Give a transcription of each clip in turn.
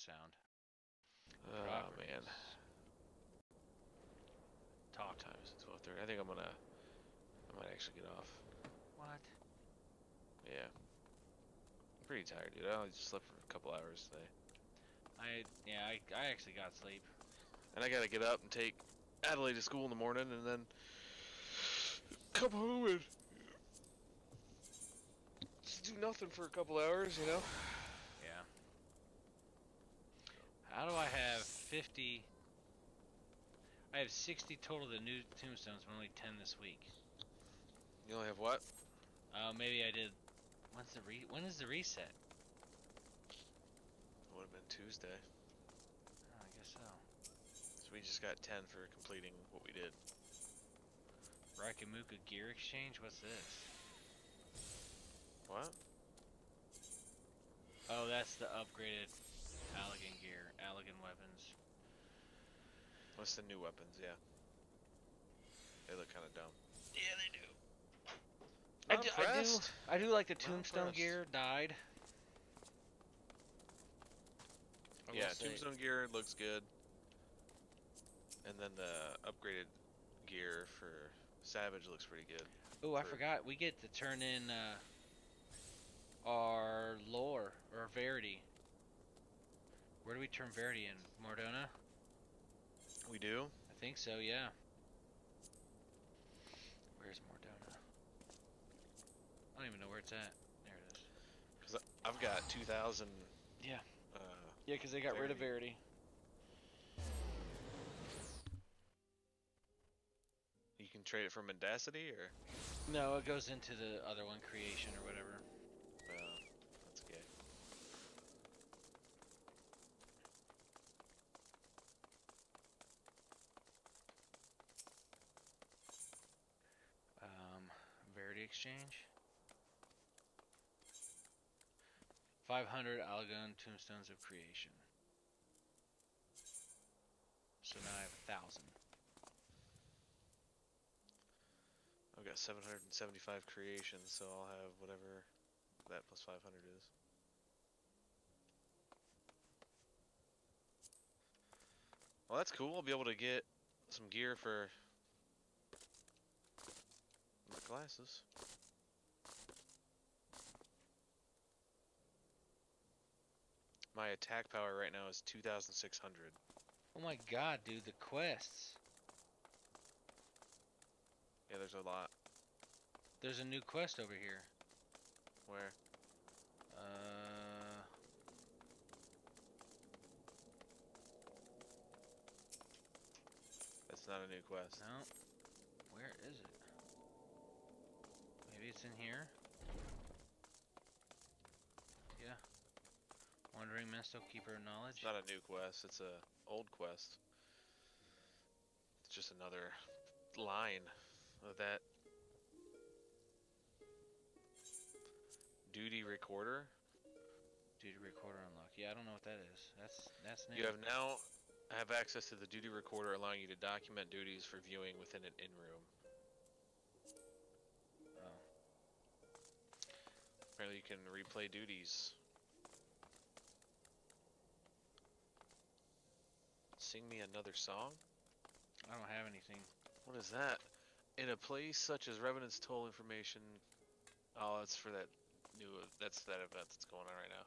sound. Oh man. Talk. Time is 12:30. I think I might actually get off. What? Yeah. I'm pretty tired, dude. I only just slept for a couple hours today. I actually got sleep. And I gotta get up and take Adelaide to school in the morning and then come home and just do nothing for a couple hours, you know? Yeah. How do I have 50? I have 60 total of the new tombstones, but only 10 this week. You only have what? Maybe I did. When is the reset? It would have been Tuesday. Oh, I guess so. So we just got 10 for completing what we did. Raikamuka gear exchange? What's this? What? Oh, that's the upgraded Allagan gear. Allagan weapons. What's the new weapons? Yeah. They look kind of dumb. Yeah, they do. Not impressed. I do like the Not tombstone impressed. gear dyed. Yeah, tombstone gear looks good. And then the upgraded gear for Savage looks pretty good. Oh, I forgot. We get to turn in our lore, or Verity. Where do we turn Verity in? Mordona? We do? I think so, yeah. Where's Mordona? I don't even know where it's at. There it is. Because I've got 2,000. Yeah. Yeah, because they got rid of Verity. You can trade it for Mendacity, or? No, it goes into the other one, Creation or whatever. That's gay. Verity exchange. 500 Allagan Tombstones of Creation. So now I have 1,000. I've got 775 creations, so I'll have whatever that plus 500 is. Well, that's cool. I'll be able to get some gear for my glasses. My attack power right now is 2,600. Oh my god, dude, the quests. Yeah, there's a lot. There's a new quest over here. Where? That's not a new quest. No. Where is it? Maybe it's in here? Yeah. Wandering Mesto, Keeper of Knowledge. It's not a new quest, it's a old quest. It's just another line of that duty recorder. Duty recorder unlock. Yeah, I don't know what that is. That's new. You have now have access to the duty recorder, allowing you to document duties for viewing within an in-room. Oh. Apparently you can replay duties. Sing me another song? I don't have anything. What is that? In a place such as Revenant's Toll information. Oh, that's for that new. That's that event that's going on right now.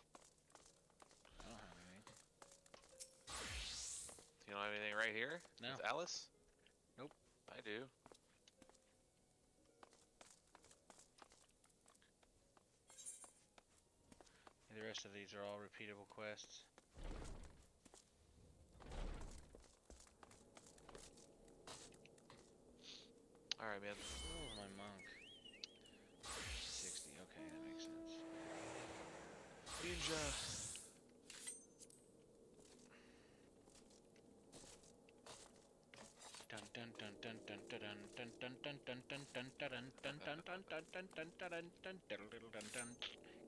I don't have anything. You don't have anything right here? No. With Alice? Nope. I do. And the rest of these are all repeatable quests. Alright, man. Oh, my monk. 60. Okay, that makes sense. Ninja.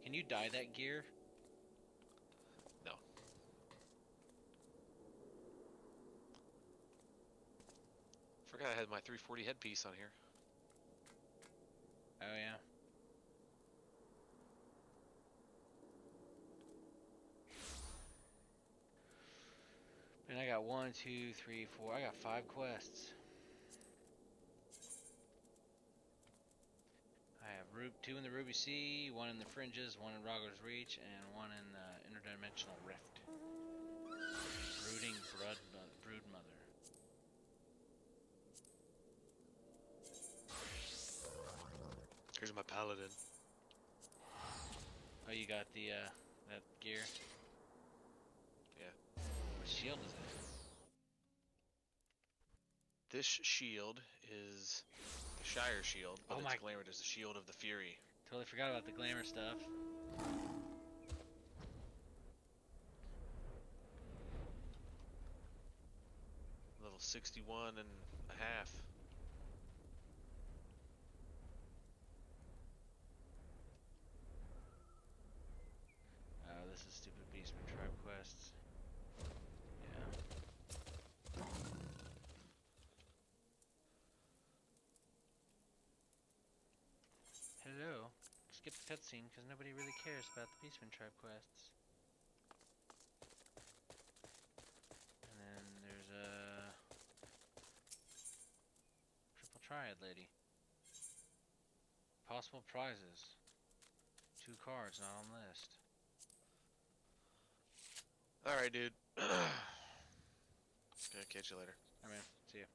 Can you dye that gear? No. Forgot I had my 340 headpiece on here. Oh yeah. got 1, 2, 3, 4. I got 5 quests. I have 2 in the Ruby Sea, 1 in the Fringes, 1 in Rogger's Reach, and 1 in Interdimensional Rift. Brooding Brood Mother. Here's my paladin. Oh, you got the that gear? Yeah. What shield is it? This shield is the Shire shield, but Oh it's my- glamored as the Shield of the Fury. Totally forgot about the glamour stuff. Level 61 and a half. Oh, this is stupid Beastman Tribe quests. Yeah. Hello. Skip the cutscene because nobody really cares about the Beastman Tribe quests. And then there's a triple triad lady. Possible prizes. 2 cards not on list. Alright, dude. Gonna catch you later. Alright, man. See ya.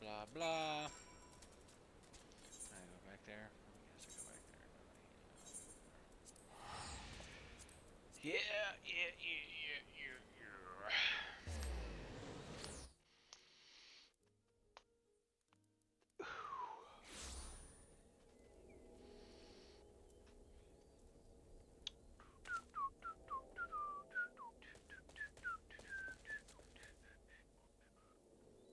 blah, blah, blah. I go back there. I guess I go back there. Yeah, yeah, yeah, yeah, yeah, yeah.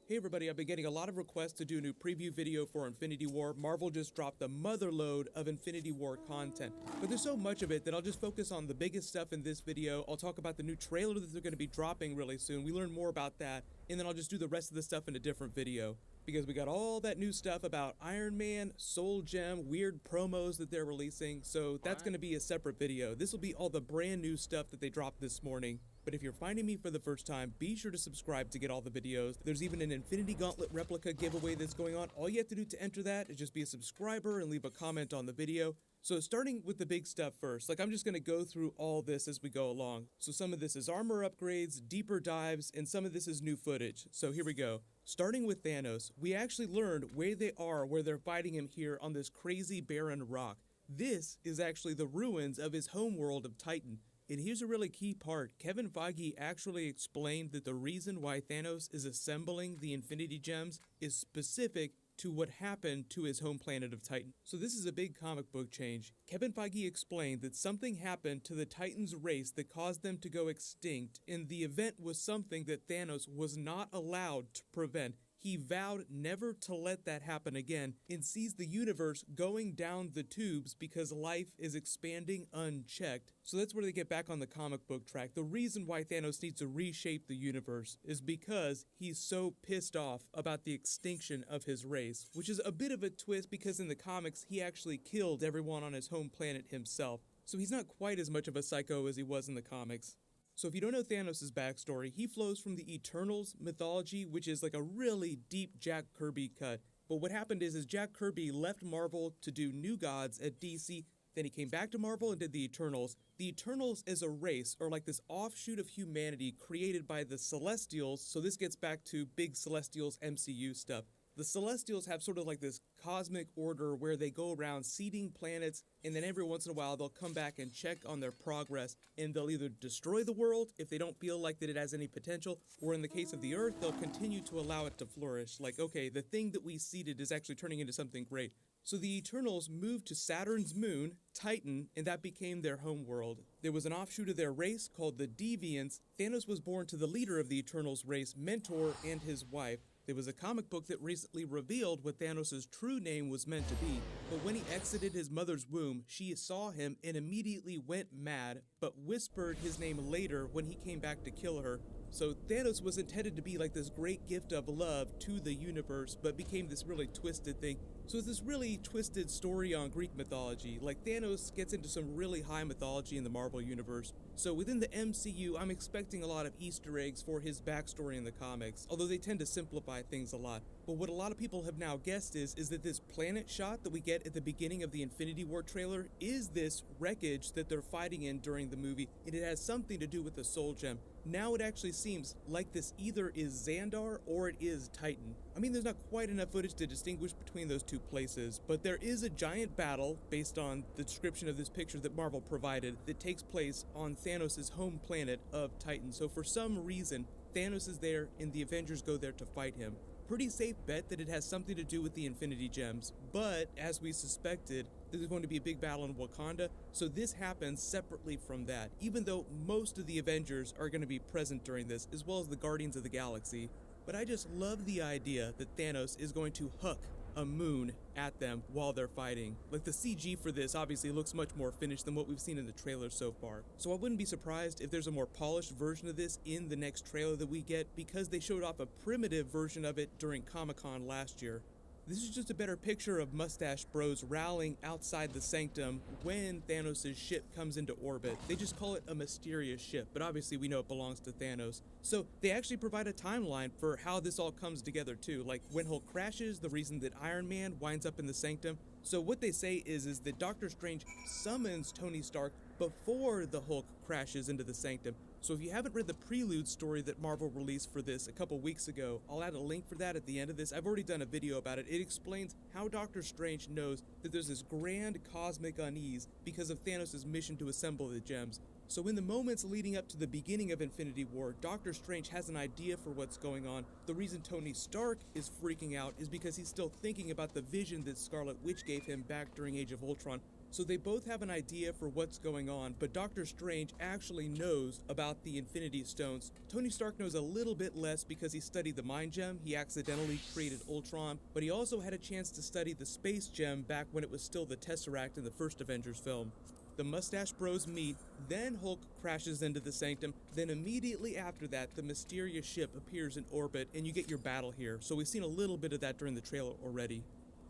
Hey everybody, I've been getting a lot of requests to do a new preview video for Infinity War. Marvel just dropped the motherload of Infinity War content, but there's so much of it that I'll just focus on the biggest stuff in this video. I'll talk about the new trailer that they're going to be dropping really soon. We learn more about that, and then I'll just do the rest of the stuff in a different video. Because we got all that new stuff about Iron Man, Soul Gem, weird promos that they're releasing, so that's going to be a separate video. This will be all the brand new stuff that they dropped this morning. But if you're finding me for the first time, be sure to subscribe to get all the videos. There's even an Infinity Gauntlet replica giveaway that's going on. All you have to do to enter that is just be a subscriber and leave a comment on the video. So starting with the big stuff first, I'm just going to go through all this as we go along. So some of this is armor upgrades, deeper dives, and some of this is new footage. So here we go. Starting with Thanos, we actually learned where they are, where they're fighting him here on this crazy barren rock. This is actually the ruins of his homeworld of Titan. And here's a really key part. Kevin Feige actually explained that the reason why Thanos is assembling the Infinity Gems is specific to what happened to his home planet of Titan. So this is a big comic book change. Kevin Feige explained that something happened to the Titans race that caused them to go extinct, and the event was something that Thanos was not allowed to prevent. He vowed never to let that happen again and sees the universe going down the tubes because life is expanding unchecked. So that's where they get back on the comic book track. The reason why Thanos needs to reshape the universe is because he's so pissed off about the extinction of his race, which is a bit of a twist because in the comics he actually killed everyone on his home planet himself. So he's not quite as much of a psycho as he was in the comics. So if you don't know Thanos' backstory, he flows from the Eternals mythology, which is like a really deep Jack Kirby cut. But what happened is Jack Kirby left Marvel to do New Gods at DC, then he came back to Marvel and did the Eternals. The Eternals is a race, or like this offshoot of humanity created by the Celestials, so this gets back to big Celestials MCU stuff. The Celestials have sort of like this cosmic order where they go around seeding planets, and then every once in a while they'll come back and check on their progress, and they'll either destroy the world if they don't feel like that it has any potential, or in the case of the Earth, they'll continue to allow it to flourish. Like, okay, the thing that we seeded is actually turning into something great. So the Eternals moved to Saturn's moon, Titan, and that became their home world. There was an offshoot of their race called the Deviants. Thanos was born to the leader of the Eternals race, Mentor, and his wife. There was a comic book that recently revealed what Thanos' true name was meant to be, but when he exited his mother's womb, she saw him and immediately went mad, but whispered his name later when he came back to kill her. So Thanos was intended to be like this great gift of love to the universe, but became this really twisted thing. So it's this really twisted story on Greek mythology. Like Thanos gets into some really high mythology in the Marvel universe. So within the MCU, I'm expecting a lot of Easter eggs for his backstory in the comics, although they tend to simplify things a lot. But what a lot of people have now guessed is that this planet shot that we get at the beginning of the Infinity War trailer is this wreckage that they're fighting in during the movie, and it has something to do with the Soul Gem. Now it actually seems like this either is Xandar or it is Titan. I mean, there's not quite enough footage to distinguish between those two places, but there is a giant battle, based on the description of this picture that Marvel provided, that takes place on Thanos' home planet of Titan. So for some reason, Thanos is there and the Avengers go there to fight him. Pretty safe bet that it has something to do with the Infinity Gems, but as we suspected, there's going to be a big battle in Wakanda, so this happens separately from that, even though most of the Avengers are going to be present during this, as well as the Guardians of the Galaxy. But I just love the idea that Thanos is going to huck a moon at them while they're fighting. Like, the CG for this obviously looks much more finished than what we've seen in the trailer so far. So I wouldn't be surprised if there's a more polished version of this in the next trailer that we get, because they showed off a primitive version of it during Comic-Con last year. This is just a better picture of Mustache Bros rallying outside the Sanctum when Thanos' ship comes into orbit. They just call it a mysterious ship, but obviously we know it belongs to Thanos. So they actually provide a timeline for how this all comes together too. Like when Hulk crashes, the reason that Iron Man winds up in the Sanctum. So what they say is that Doctor Strange summons Tony Stark before the Hulk crashes into the Sanctum. So if you haven't read the prelude story that Marvel released for this a couple weeks ago, I'll add a link for that at the end of this. I've already done a video about it. It explains how Doctor Strange knows that there's this grand cosmic unease because of Thanos' mission to assemble the gems. So in the moments leading up to the beginning of Infinity War, Doctor Strange has an idea for what's going on. The reason Tony Stark is freaking out is because he's still thinking about the vision that Scarlet Witch gave him back during Age of Ultron. So they both have an idea for what's going on, but Doctor Strange actually knows about the Infinity Stones. Tony Stark knows a little bit less because he studied the Mind Gem, he accidentally created Ultron, but he also had a chance to study the Space Gem back when it was still the Tesseract in the first Avengers film. The Mustache Bros meet, then Hulk crashes into the Sanctum, then immediately after that, the mysterious ship appears in orbit and you get your battle here, so we've seen a little bit of that during the trailer already.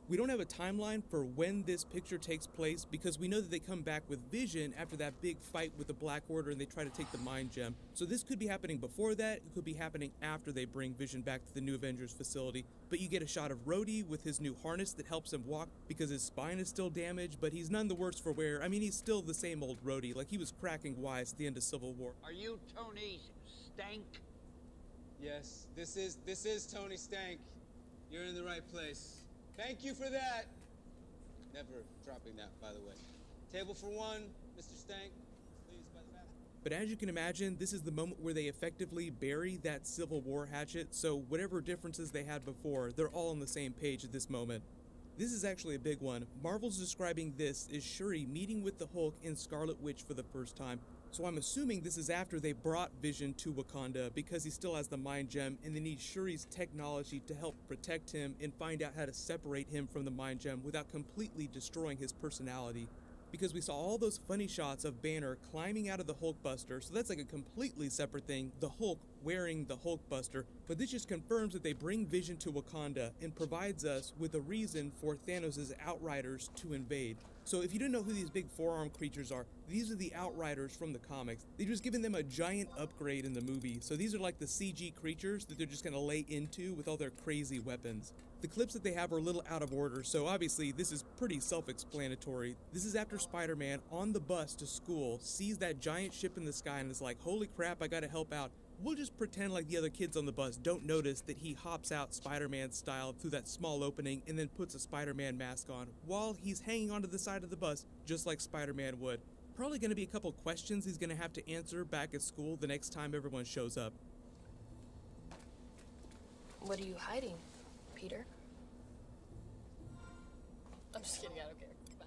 We don't have a timeline for when this picture takes place because we know that they come back with Vision after that big fight with the Black Order and they try to take the Mind Gem. So this could be happening before that, it could be happening after they bring Vision back to the New Avengers facility. But you get a shot of Rhodey with his new harness that helps him walk because his spine is still damaged, but he's none the worse for wear. I mean, he's still the same old Rhodey, like he was cracking wise at the end of Civil War. Are you Tony Stank? Yes, this is Tony Stank. You're in the right place. Thank you for that. Never dropping that, by the way. Table for one, Mr. Stank. Please, by the back. But as you can imagine, this is the moment where they effectively bury that Civil War hatchet, so whatever differences they had before, they're all on the same page at this moment. This is actually a big one. Marvel's describing this as Shuri meeting with the Hulk and Scarlet Witch for the first time. So I'm assuming this is after they brought Vision to Wakanda because he still has the Mind Gem and they need Shuri's technology to help protect him and find out how to separate him from the Mind Gem without completely destroying his personality. Because we saw all those funny shots of Banner climbing out of the Hulkbuster, so that's like a completely separate thing, the Hulk wearing the Hulkbuster, but this just confirms that they bring Vision to Wakanda and provides us with a reason for Thanos' Outriders to invade. So if you don't know who these big four-armed creatures are, these are the Outriders from the comics. They've just given them a giant upgrade in the movie, so these are like the CG creatures that they're just gonna lay into with all their crazy weapons. The clips that they have are a little out of order, so obviously this is pretty self-explanatory. This is after Spider-Man, on the bus to school, sees that giant ship in the sky and is like, holy crap, I gotta help out. We'll just pretend like the other kids on the bus don't notice that he hops out Spider-Man style through that small opening and then puts a Spider-Man mask on while he's hanging onto the side of the bus just like Spider-Man would. Probably gonna be a couple questions he's gonna have to answer back at school the next time everyone shows up. What are you hiding, Peter? I'm just kidding, I don't care. Goodbye.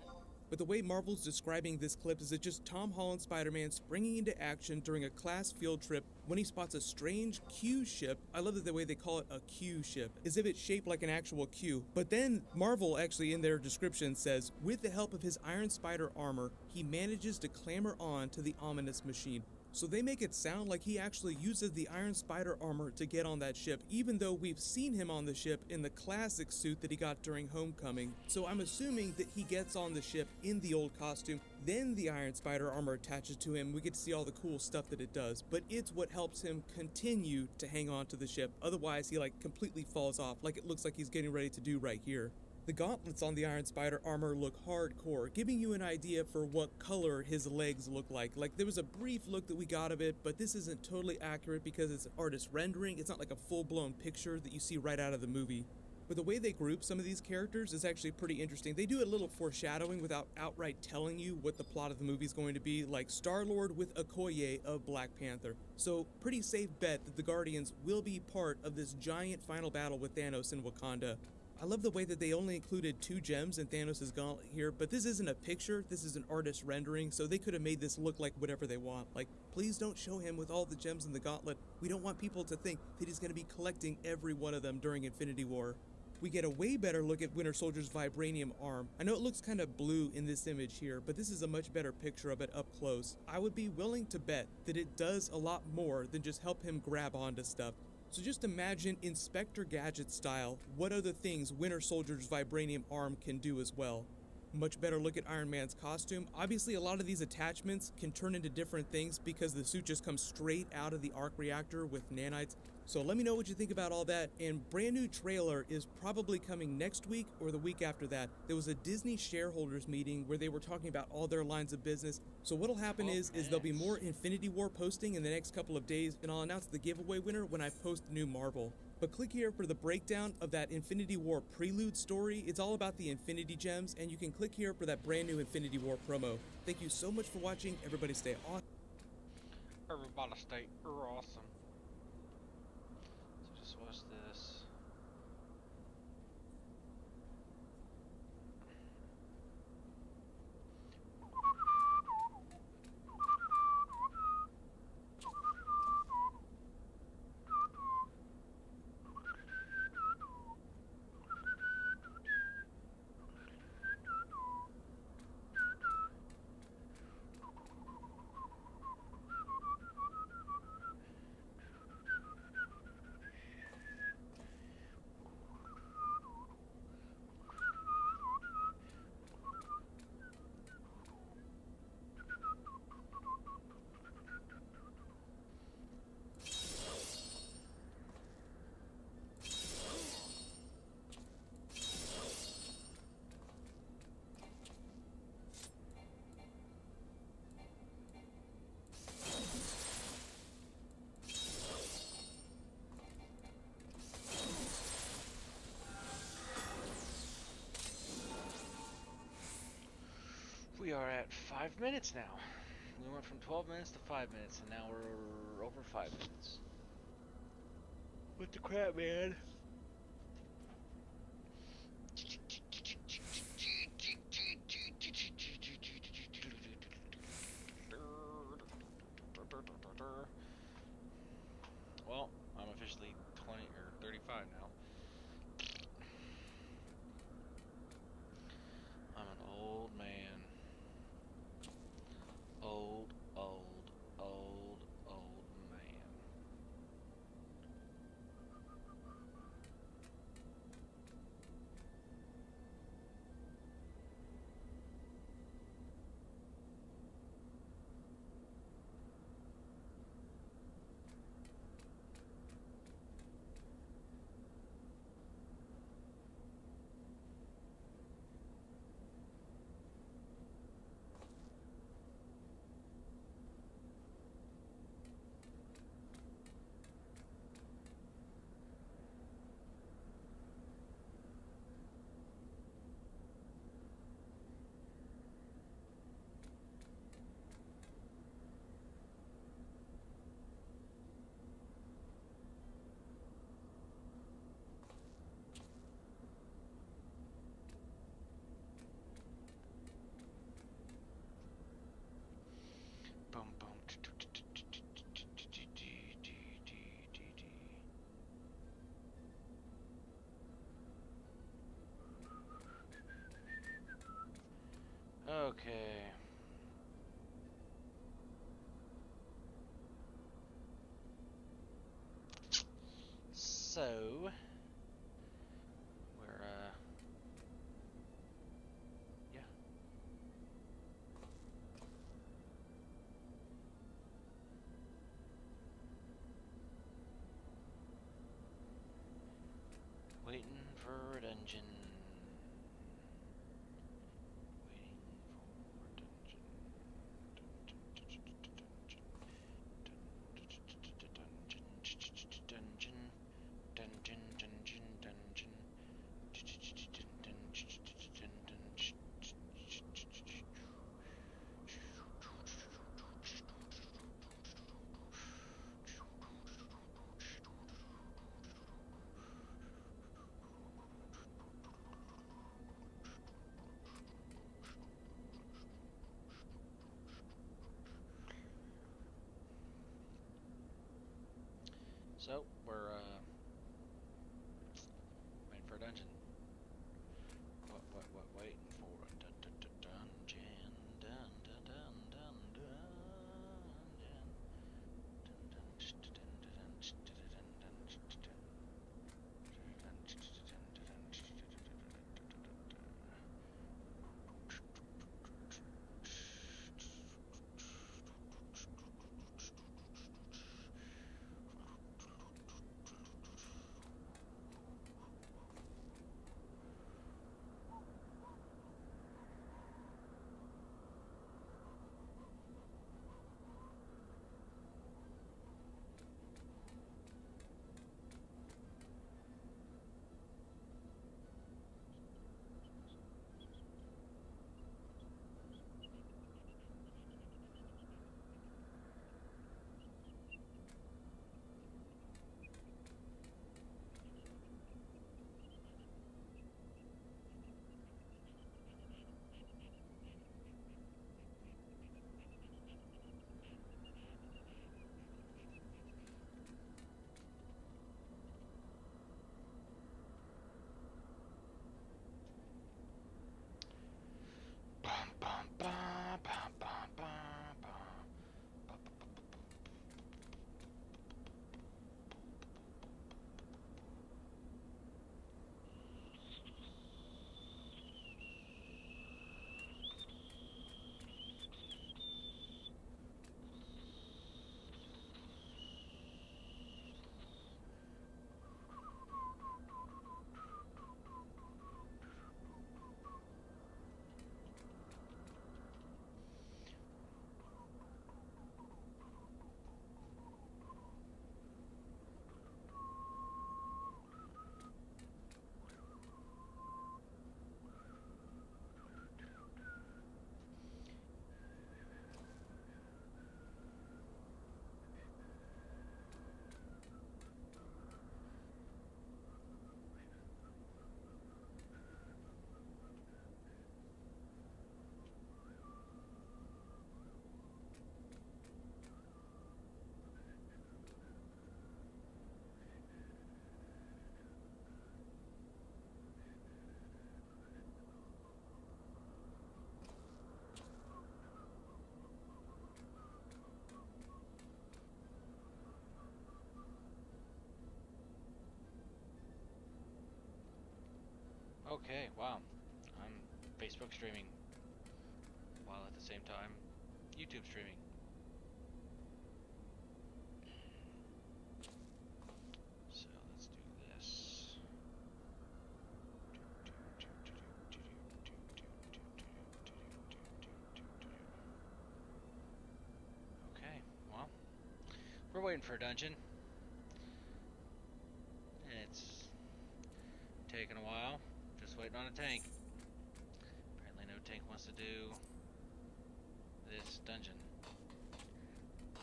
But the way Marvel's describing this clip is it's just Tom Holland Spider-Man springing into action during a class field trip when he spots a strange Q ship. I love that the way they call it a Q ship, as if it's shaped like an actual Q. But then Marvel actually in their description says, with the help of his Iron Spider armor, he manages to clamber on to the ominous machine. So they make it sound like he actually uses the Iron Spider armor to get on that ship, even though we've seen him on the ship in the classic suit that he got during Homecoming. So I'm assuming that he gets on the ship in the old costume, then the Iron Spider armor attaches to him. We get to see all the cool stuff that it does, but it's what helps him continue to hang on to the ship. Otherwise, he like completely falls off, like it looks like he's getting ready to do right here. The gauntlets on the Iron Spider armor look hardcore, giving you an idea for what color his legs look like. Like, there was a brief look that we got of it, but this isn't totally accurate because it's an artist rendering. It's not like a full-blown picture that you see right out of the movie. But the way they group some of these characters is actually pretty interesting. They do a little foreshadowing without outright telling you what the plot of the movie is going to be, like Star-Lord with Okoye of Black Panther. So, pretty safe bet that the Guardians will be part of this giant final battle with Thanos in Wakanda. I love the way that they only included 2 gems in Thanos' gauntlet here, but this isn't a picture, this is an artist rendering, so they could have made this look like whatever they want. Like, please don't show him with all the gems in the gauntlet. We don't want people to think that he's going to be collecting every one of them during Infinity War. We get a way better look at Winter Soldier's vibranium arm. I know it looks kind of blue in this image here, but this is a much better picture of it up close. I would be willing to bet that it does a lot more than just help him grab onto stuff. So just imagine Inspector Gadget style, what other things Winter Soldier's vibranium arm can do as well. Much better look at Iron Man's costume. Obviously a lot of these attachments can turn into different things because the suit just comes straight out of the arc reactor with nanites, So let me know what you think about all that. And brand new trailer is probably coming next week or the week after that. There was a Disney shareholders meeting where they were talking about all their lines of business. So what'll happen is there'll be more Infinity War posting in the next couple of days, and I'll announce the giveaway winner when I post new Marvel. But click here for the breakdown of that Infinity War prelude story. It's all about the Infinity Gems, and you can click here for that brand new Infinity War promo. Thank you so much for watching. Everybody stay awesome. Everybody stay awesome. So just watch this. We are at 5 minutes now. We went from 12 minutes to 5 minutes, and now we're over 5 minutes. What the crap, man? Well, I'm officially 20 or 35 now. I'm an old man. Old man. Boom, boom. Okay. So we're yeah. Waiting for a dungeon. Okay, wow. I'm Facebook streaming while at the same time YouTube streaming. So let's do this. Okay, well, we're waiting for a dungeon. And it's taking a while. Just waiting on a tank. Apparently no tank wants to do this dungeon.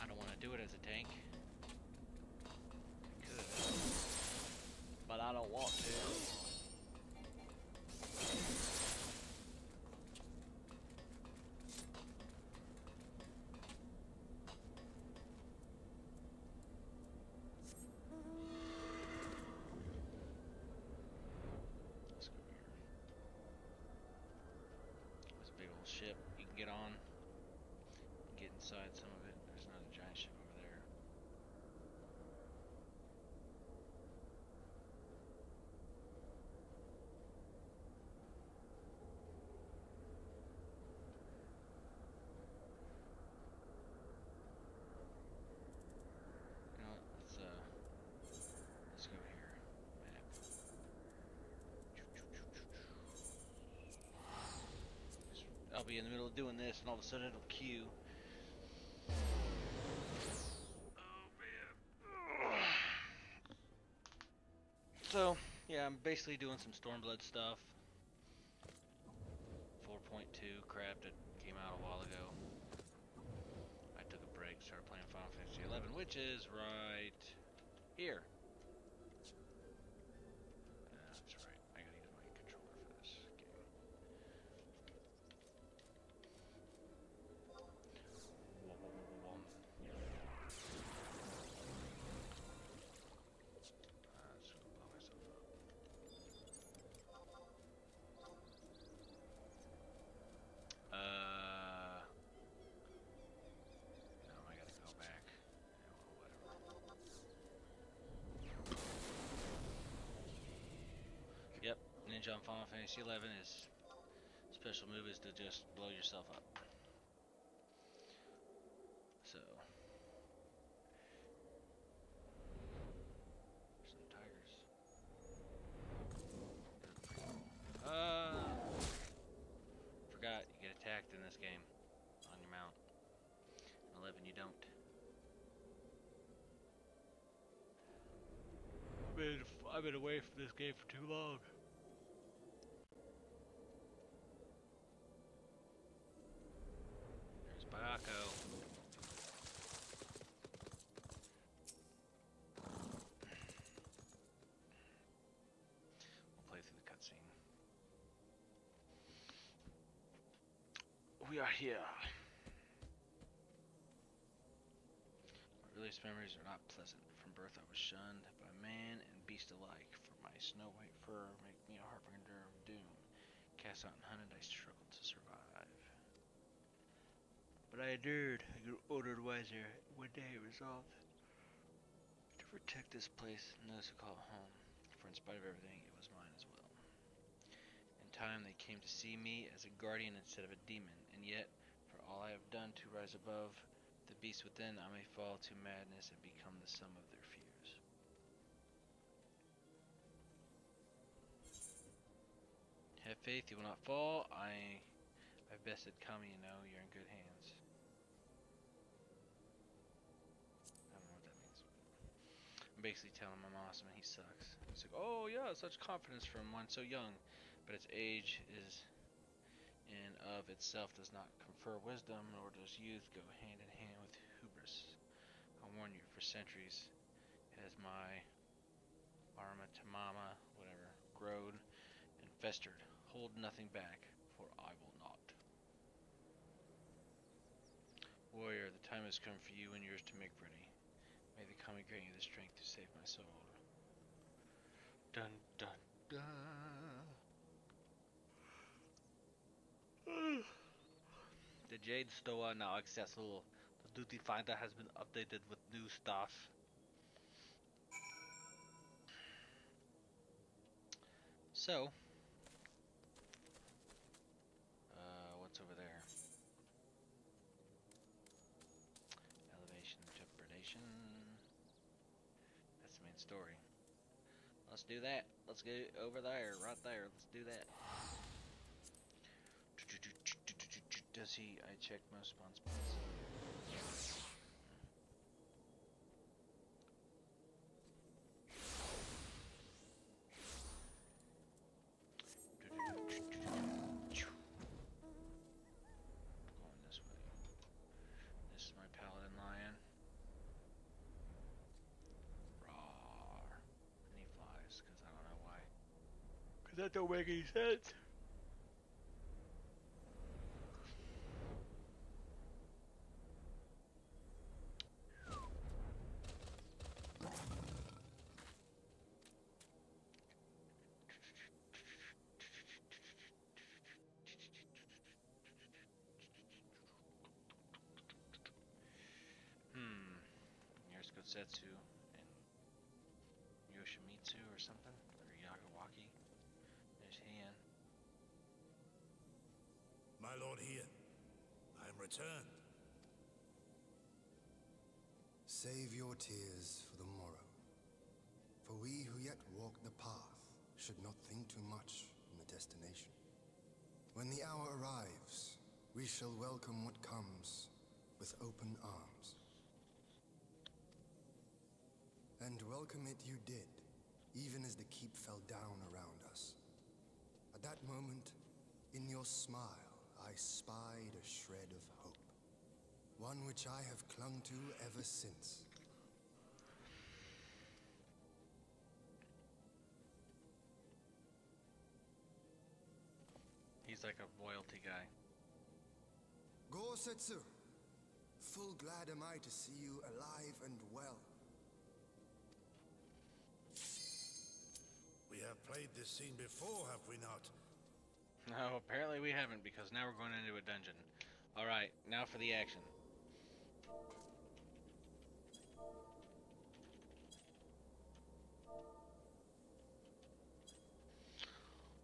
I don't want to do it as a tank. I could, but I don't want to. Let's go here. There's a big old ship you can get on. Get inside some of it. There's another giant ship over there. You know what? Let's go here. Map. I'll be in the middle of doing this, and all of a sudden it'll queue. So, yeah, I'm basically doing some Stormblood stuff. 4.2 crap that came out a while ago. I took a break, started playing Final Fantasy XI, which is right here. That's right, I gotta use my controller for this game. Just gonna blow myself up. No, I gotta go back. Yeah, well, whatever. Yep, Ninja on Final Fantasy XI is special move is to just blow yourself up. So some tigers. Forgot you get attacked in this game on your mount. In 11 you don't. I've been away from this game for too long. There's Bayako. We'll play through the cutscene. We are here. My earliest memories are not pleasant. From birth I was shunned by man and beast alike, for my snow-white fur make me a harbinger of doom. Cast out and hunted, I struggled to survive. But I endured. I grew older and wiser. One day I resolved to protect this place and those who call it home, for in spite of everything, it was mine as well. In time they came to see me as a guardian instead of a demon, and yet, for all I have done to rise above the beast within, I may fall to madness and become the sum of their fears. Have faith, you will not fall. I've bested Kami, you know, you're in good hands. I don't know what that means. I'm basically telling him I'm awesome and he sucks. He's like, oh yeah, such confidence from one so young. But its age is in of itself does not confer wisdom, nor does youth go hand in hand with hubris. I warn you, for centuries has my Arma Tamama, whatever, grown and festered. Hold nothing back, for I will not. Warrior, the time has come for you and yours to make ready. May the Kami grant you the strength to save my soul. Dun dun dun. The Jade Store now accessible. The Duty Finder has been updated with new stuff. So, story. Let's do that. Let's go over there, right there. Let's do that. Does he? I checked most spawn spots. Going this way. This is my paladin lion. Roar. And he flies, because I don't know why. Because that don't make any sense. Setsu and Yoshimitsu or something, or Yagawaki. There's Heian. My lord Heian, I am returned. Save your tears for the morrow. For we who yet walk the path should not think too much on the destination. When the hour arrives, we shall welcome what comes with open arms. And welcome it you did, even as the keep fell down around us. At that moment, in your smile, I spied a shred of hope. One which I have clung to ever since. He's like a royalty guy. Go-setsu, full glad am I to see you alive and well. We have played this scene before, have we not? No, apparently we haven't, because now we're going into a dungeon. Alright, now for the action.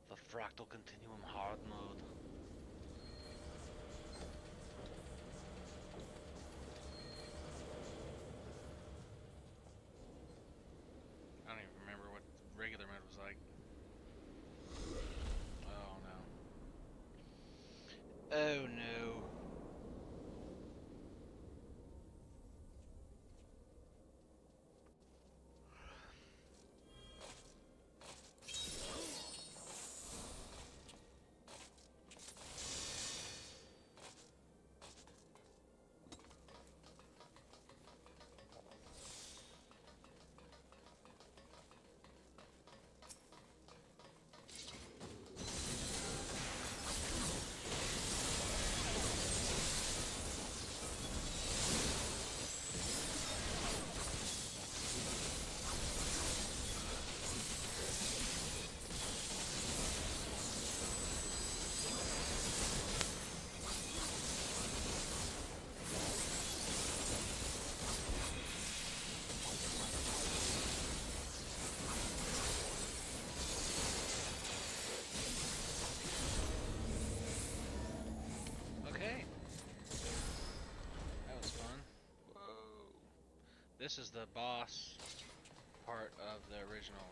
The Fractal Continuum hard mode. I don't even remember what regular mode was like. Oh no. Oh no. This is the boss part of the original.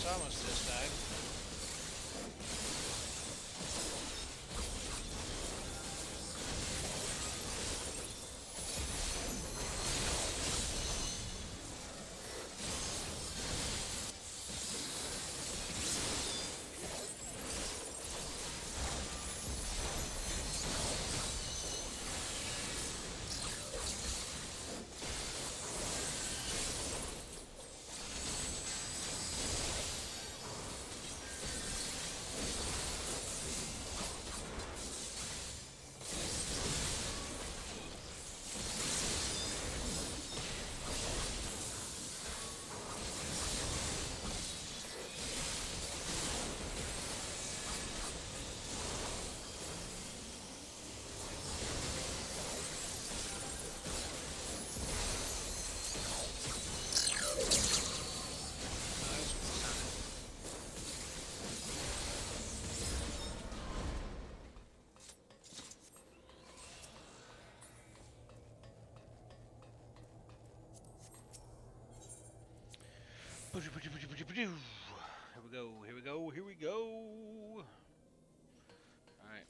almost just died. Here we go, here we go, here we go. Alright.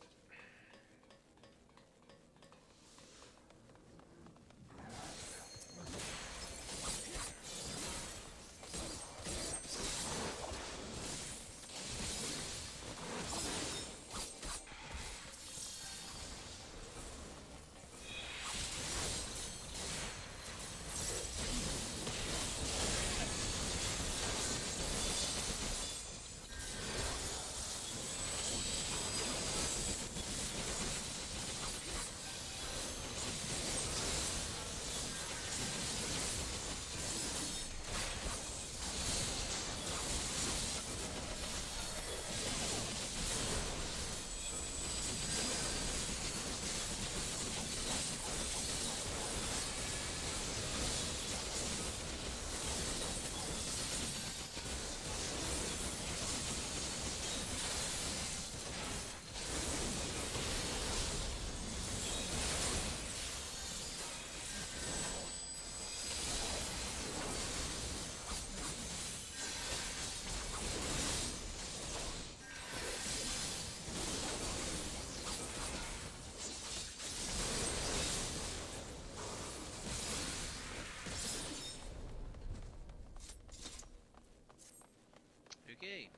Okay.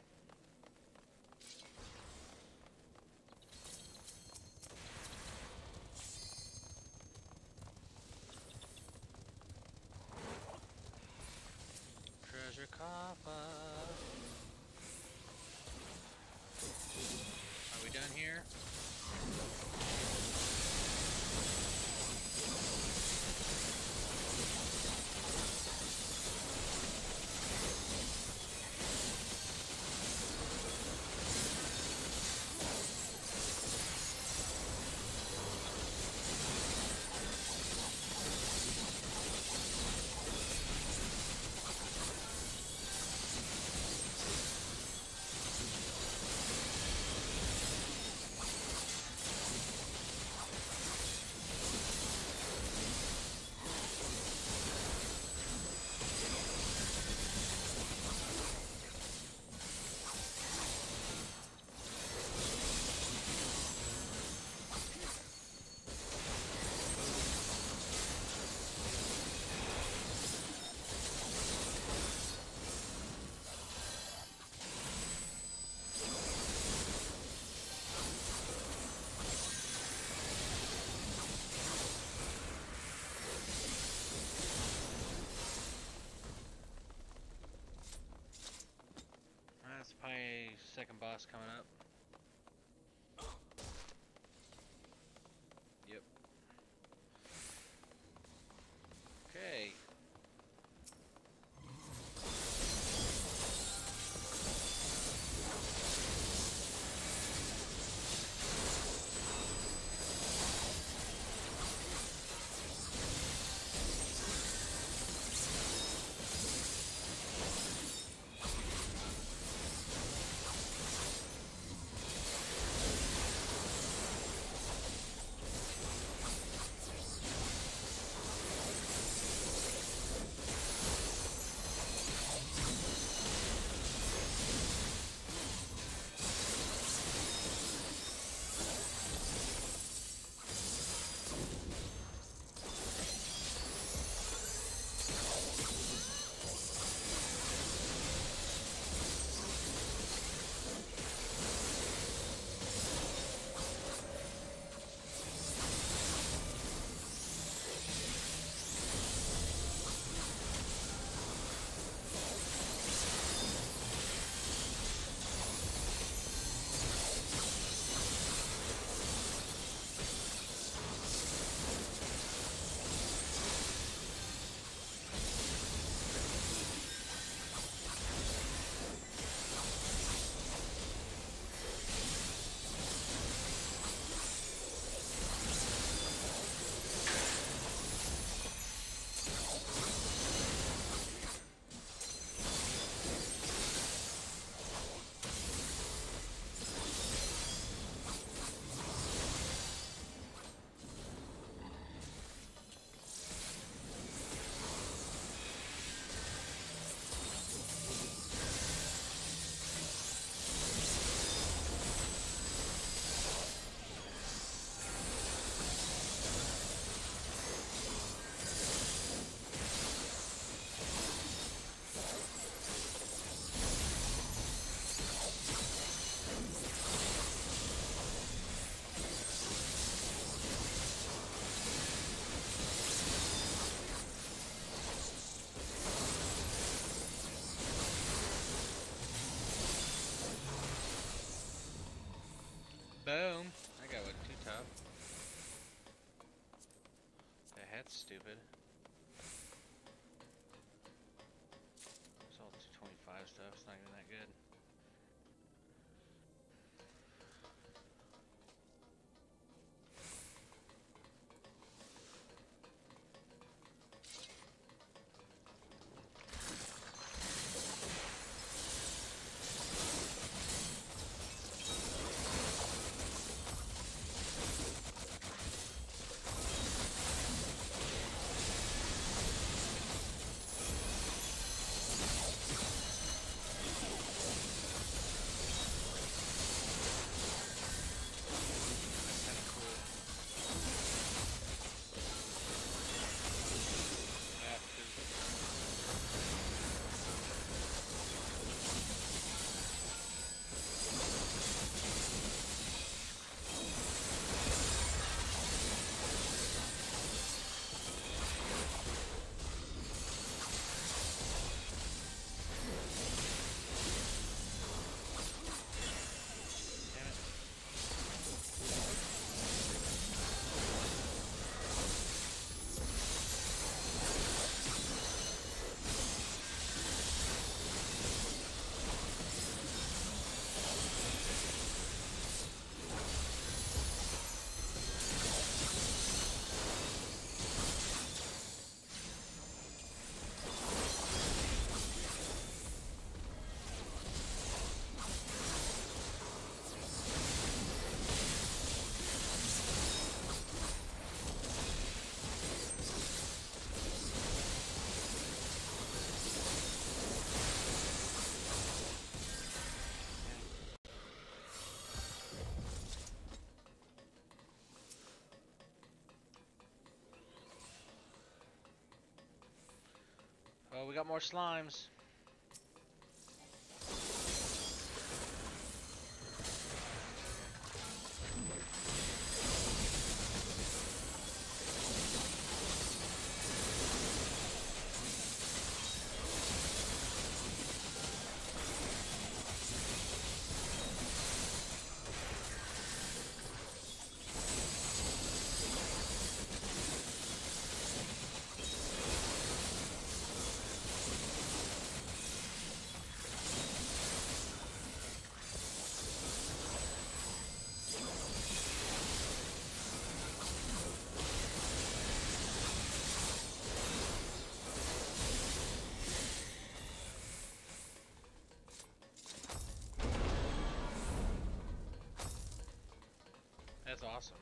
Treasure coffer. Are we done here? That's probably second boss coming up. Yep. Okay. stupid. It's all 225 stuff. It's not even that good. Oh, we got more slimes. That's awesome.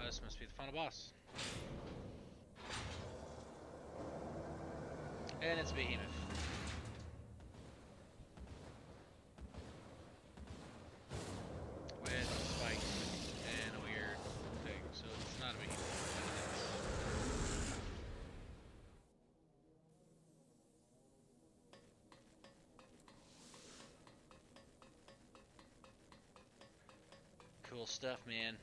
This must be the final boss. And it's Behemoth. With spikes and a weird thing, so it's not a Behemoth. Cool stuff, man.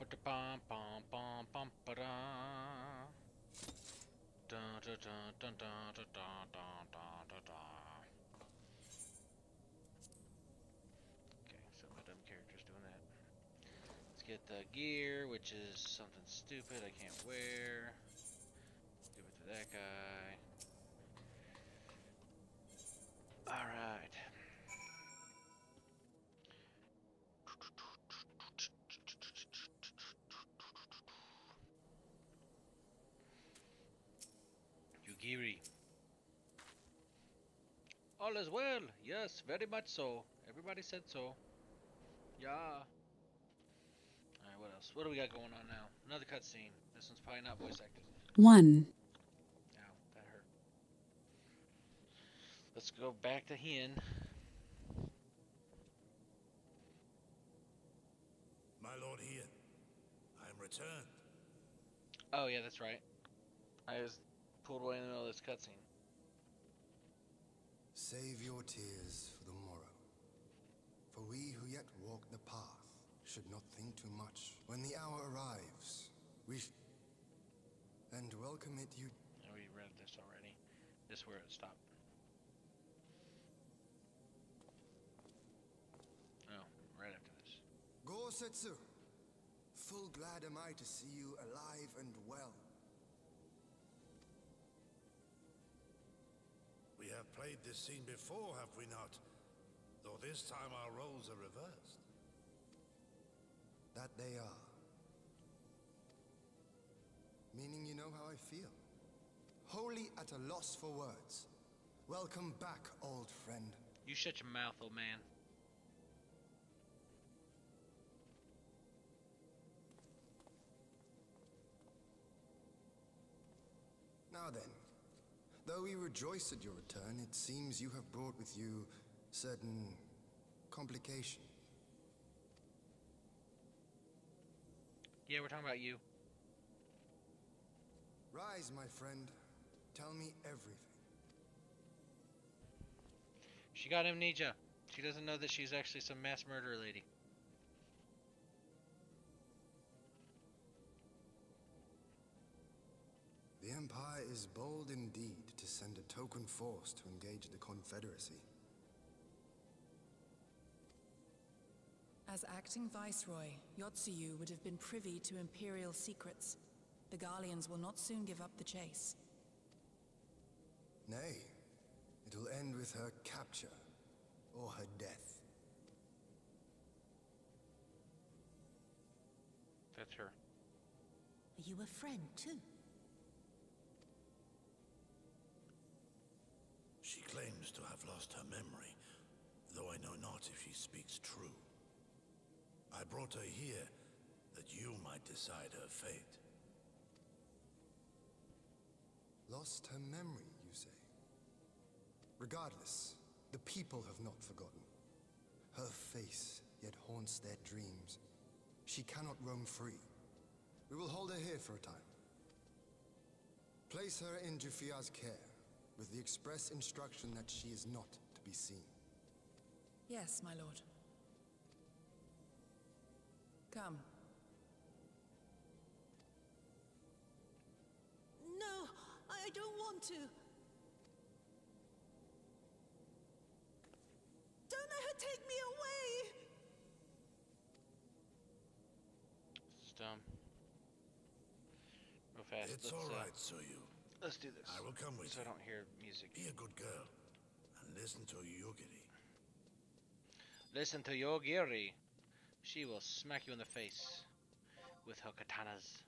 Ba-da-bum, bum, bum, bum, ba-da. Dun, dun, dun, dun, dun, dun, dun, dun, dun, dun, dun. Okay, so my dumb character's doing that. Let's get the gear, which is something stupid I can't wear. Give it to that guy. Alright. Yugiri. All is well. Yes, very much so. Everybody said so. Yeah. Alright, what else? What do we got going on now? Another cutscene. This one's probably not voice acted. 1. Ow, that hurt. Let's go back to Hen. My lord here, I am returned. Oh, yeah, that's right. I was pulled away in the middle of this cutscene. Save your tears for the morrow. For we who yet walk the path should not think too much. When the hour arrives, and welcome it you. Oh, we read this already. This is where it stopped. Oh, right after this. Gorsetsu, full glad am I to see you alive and well. We have played this scene before, have we not? Though this time our roles are reversed. That they are. Meaning you know how I feel. Wholly at a loss for words. Welcome back, old friend. You shut your mouth, old man. Now then, though we rejoice at your return, it seems you have brought with you certain complication. Yeah, we're talking about you. Rise, my friend. Tell me everything. She got amnesia. She doesn't know that she's actually some mass murderer lady. The Empire is bold indeed to send a token force to engage the Confederacy. As acting Viceroy, Eorzea would have been privy to Imperial secrets. The Garleans will not soon give up the chase. Nay, it'll end with her capture, or her death. That's her. Are you a friend, too? She claims to have lost her memory, though I know not if she speaks true. I brought her here that you might decide her fate. Lost her memory, you say? Regardless, the people have not forgotten. Her face yet haunts their dreams. She cannot roam free. We will hold her here for a time. Place her in Jufia's care, with the express instruction that she is not to be seen. Yes, my lord. Come. No, I don't want to. Don't let her take me away! It's dumb. Real fast. It's all right, Soyu. Let's do this. I will come with so you. I don't hear music. Be a good girl and listen to Yugiri. Listen to Yogiri. She will smack you in the face with her katanas.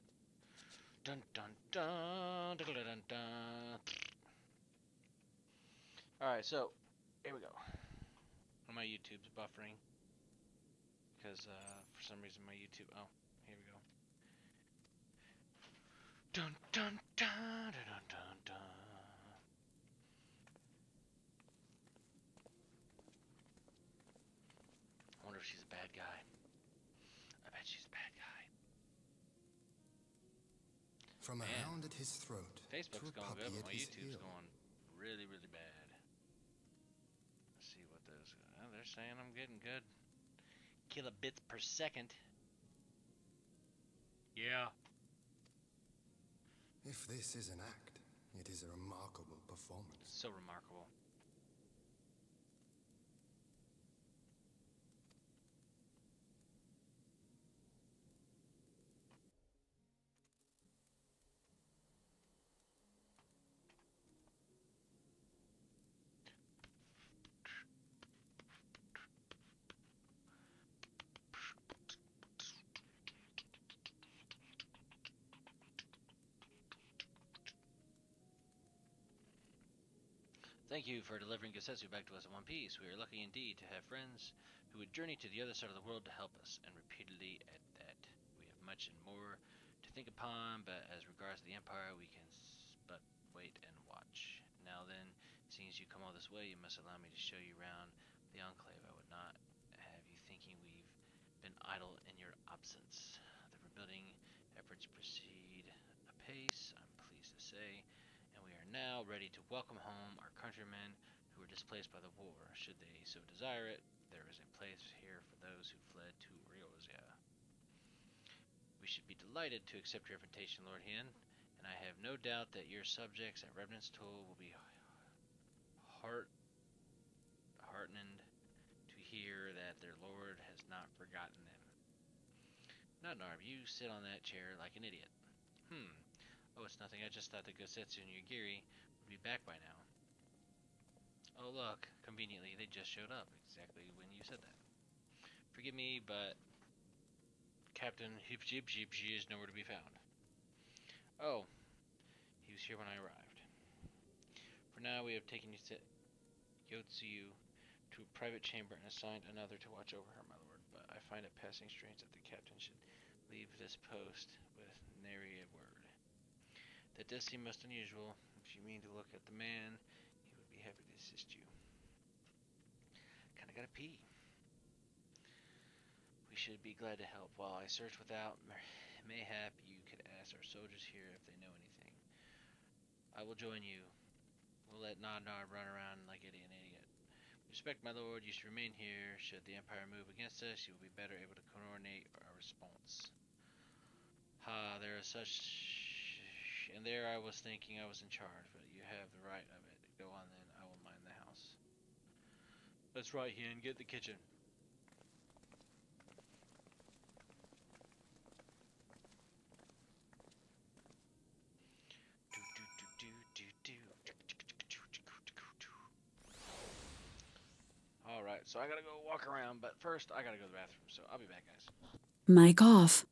Dun dun dun dun dun dun dun. Alright, so here we go. My YouTube's buffering because for some reason my YouTube. Oh, here we go. Dun dun dun dun dun dun dun. I wonder if she's a bad guy. I bet she's a bad guy. From a Man. hound at his throat Facebook's to a going puppy good, but at my his YouTube's heel. going really, really bad. Let's see what those. Oh, they're saying I'm getting good kilobits per second. Yeah. If this is an act, it is a remarkable performance. So remarkable. Thank you for delivering Gosetsu back to us in one piece. We are lucky indeed to have friends who would journey to the other side of the world to help us, and repeatedly at that. We have much and more to think upon, but as regards to the Empire, we can but wait and watch. Now then, seeing as you come all this way, you must allow me to show you around the Enclave. I would not have you thinking we've been idle in your absence. The rebuilding efforts proceed apace, I'm pleased to say, and we are now ready to welcome home our countrymen who were displaced by the war. Should they so desire it, there is a place here for those who fled to Eorzea. We should be delighted to accept your invitation, Lord Hien, and I have no doubt that your subjects at Revenant's Toll will be heartened to hear that their lord has not forgotten them. Now, Narb, you sit on that chair like an idiot. Oh, it's nothing. I just thought that Gosetsu and Yagiri would be back by now. Oh, look. Conveniently, they just showed up exactly when you said that. Forgive me, but Captain Hipjibjibji is nowhere to be found. Oh, he was here when I arrived. For now, we have taken Yotsuyu to a private chamber and assigned another to watch over her, my lord. But I find it passing strange that the captain should leave this post with nary a word. That does seem most unusual. If you mean to look at the man, he would be happy to assist you. Kinda gotta pee. We should be glad to help. While I search without, mayhap you could ask our soldiers here if they know anything. I will join you. We'll let Nodnar run around like an idiot. Respect, my lord, you should remain here. Should the Empire move against us, you will be better able to coordinate our response. There is such... And there I was thinking I was in charge, but you have the right of it. Go on then, I will mind the house. That's right, Hien, get the kitchen. Alright, so I gotta go walk around, but first I gotta go to the bathroom, so I'll be back, guys. Mic off.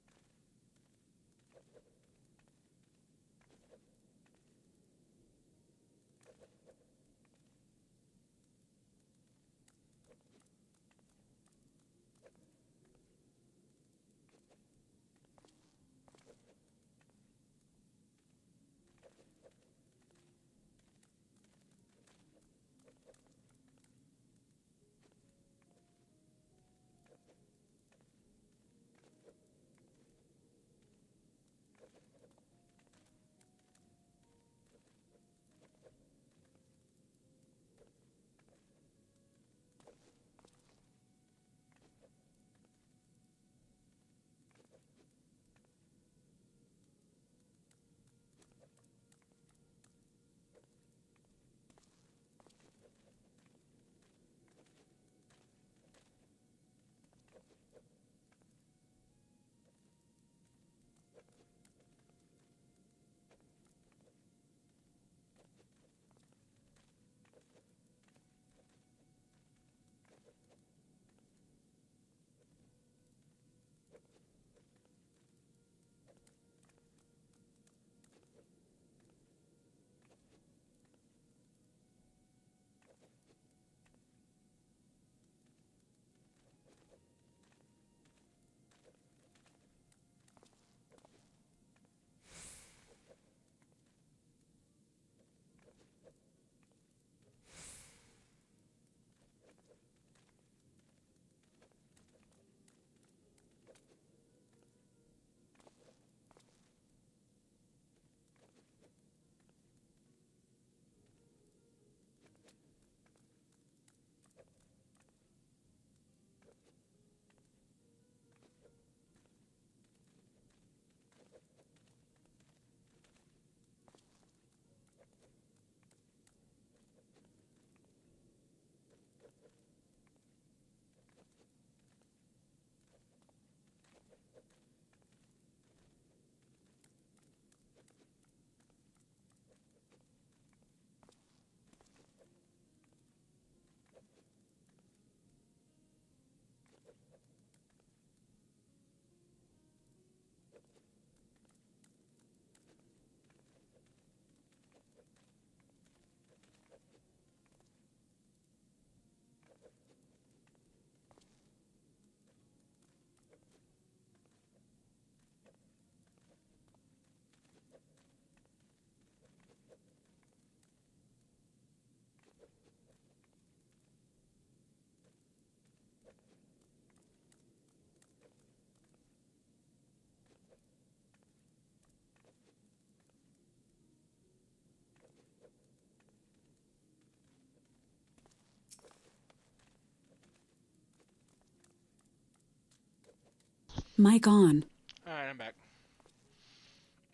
Mic on. Alright, I'm back.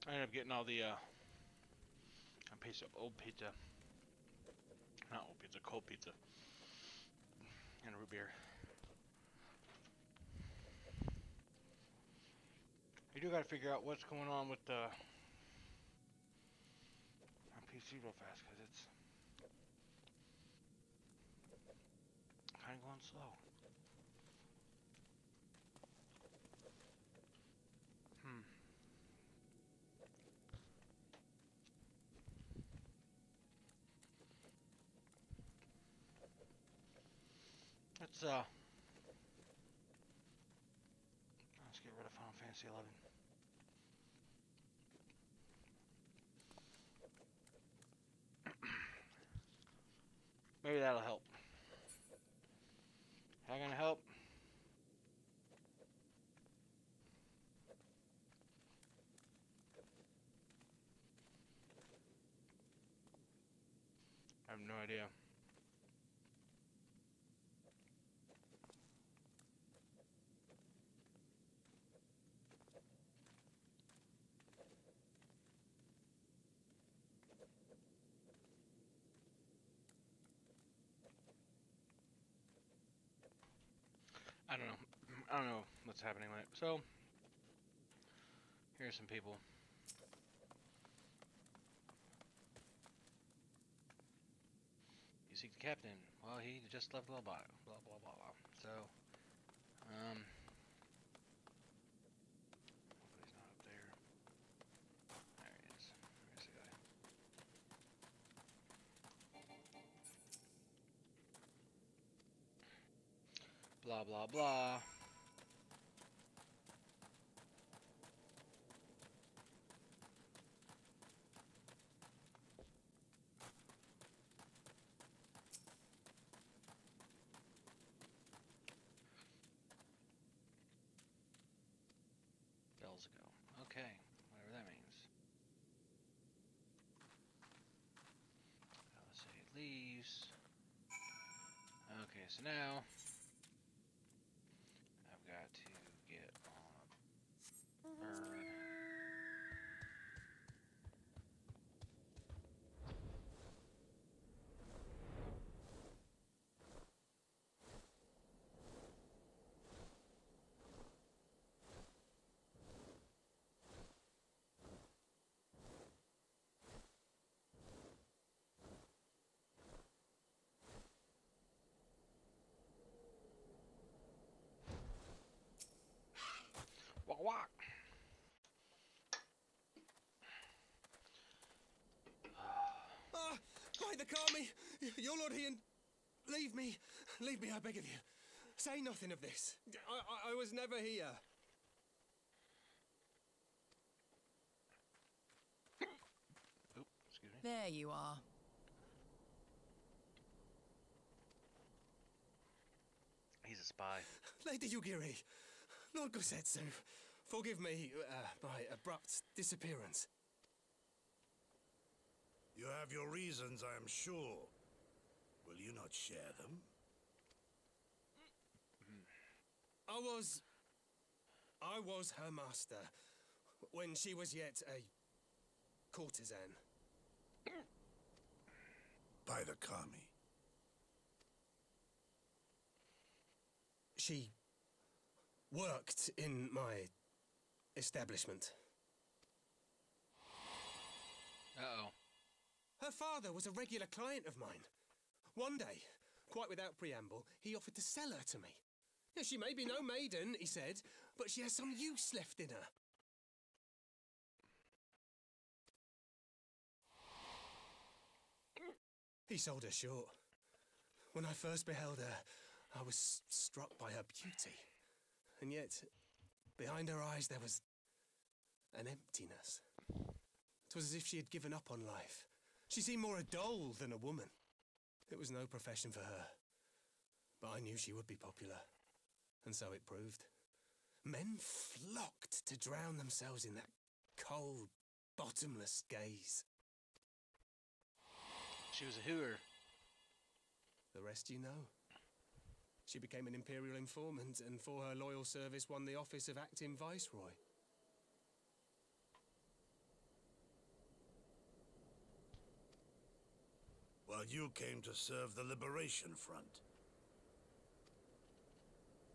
I ended up getting all the, a piece of old pizza. Not old pizza, cold pizza. And a root beer. You do gotta figure out what's going on with the PC real fast, because it's kind of going slow. Let's get rid of Final Fantasy 11. Maybe that'll help. How gonna help? I have no idea. I don't know what's happening with it. So, here's some people. You seek the captain. Well, he just left blah blah blah blah blah blah. So, hopefully he's not up there. There he is. There's the guy. Blah blah blah. Bells ago. Okay, whatever that means. Let's say it leaves. Okay, so now I've got to get on a bird. Walk, walk. By the Kami, your Lord Ian, leave me, I beg of you. Say nothing of this. I was never here. Oop, excuse me. There you are. He's a spy. Lady Yugiri, Lord Gosetsu, forgive me my abrupt disappearance. You have your reasons, I am sure. Will you not share them? I was her master when she was yet a courtesan. By the Kami. She worked in my establishment. Uh-oh. Her father was a regular client of mine. One day, quite without preamble, he offered to sell her to me. Yeah, she may be no maiden, he said, but she has some use left in her. He sold her short. When I first beheld her, I was struck by her beauty. And yet, behind her eyes there was an emptiness. It was as if she had given up on life. She seemed more a doll than a woman. It was no profession for her. But I knew she would be popular. And so it proved. Men flocked to drown themselves in that cold, bottomless gaze. She was a hooer. The rest you know. She became an Imperial informant, and for her loyal service won the office of acting Viceroy. While you came to serve the Liberation Front.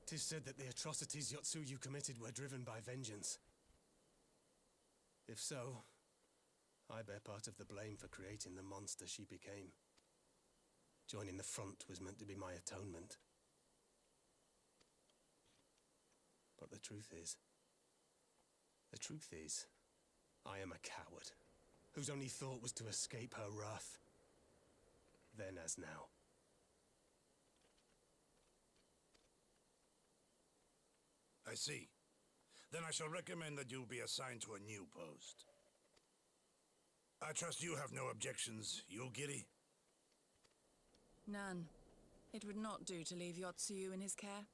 'Tis said that the atrocities Yotsuyu committed were driven by vengeance. If so, I bear part of the blame for creating the monster she became. Joining the front was meant to be my atonement. But the truth is, I am a coward, whose only thought was to escape her wrath. Then as now. I see. Then I shall recommend that you be assigned to a new post. I trust you have no objections, Yulgiri? None. It would not do to leave Yotsuyu in his care.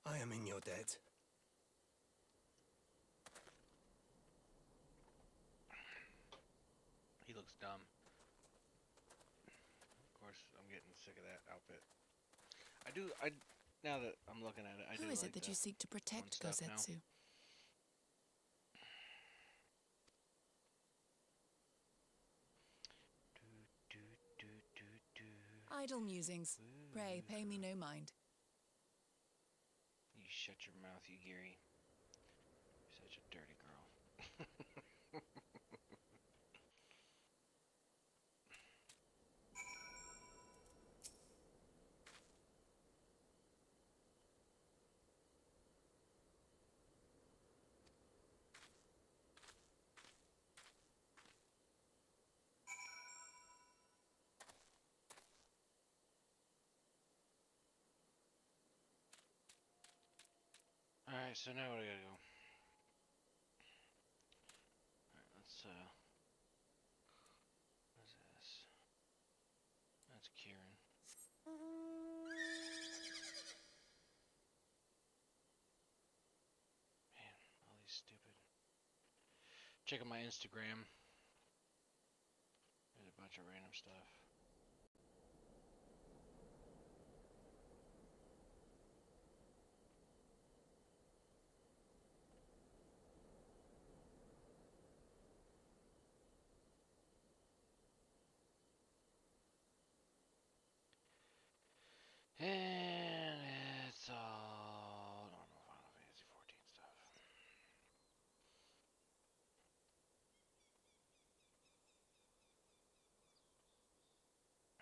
I am in your debt. He looks dumb. Of course, I'm getting sick of that outfit. Now that I'm looking at it, I do like Who is it that you seek to protect, Gosetsu? Idle musings. Pray, pay me no mind. You shut your mouth, you Giri. You're such a dirty girl. Alright, so now where do I gotta go? Alright, let's, what is this? That's Kieran. Man, all these stupid... Checking my Instagram. There's a bunch of random stuff. And it's all normal Final Fantasy 14 stuff.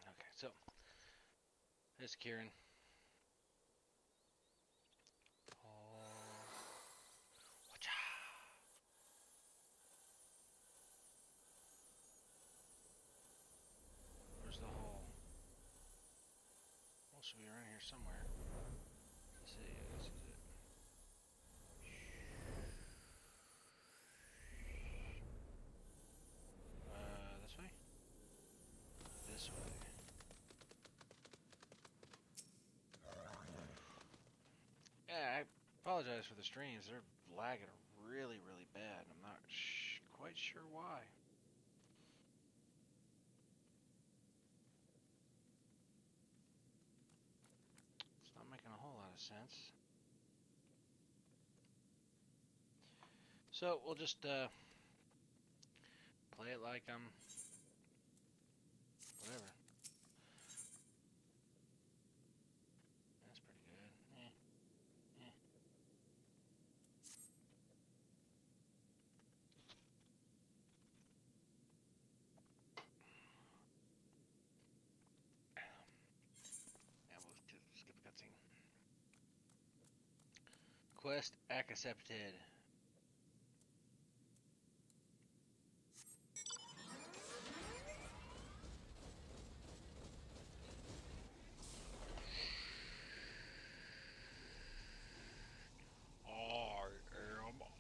Okay, so there's Kieran. Where's the hole? Well, should be around here somewhere. Let's see, this is it. This way? This way. Yeah, I apologize for the streams. They're lagging really, really bad. I'm not quite sure why. It's not making a whole lot of sense. So we'll just play it like I'm whatever. That's pretty good. Yeah, we'll just skip the cutscene. Quest accepted.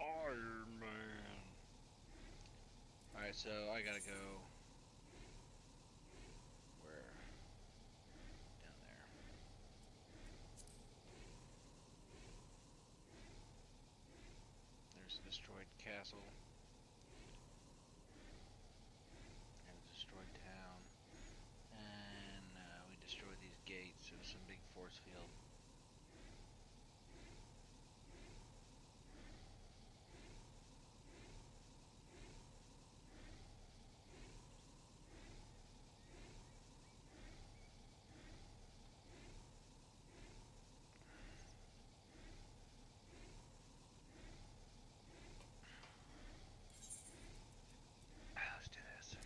Iron Man. Alright, so I gotta go where? Down there. There's a destroyed castle and a destroyed town. force field. Let's do this.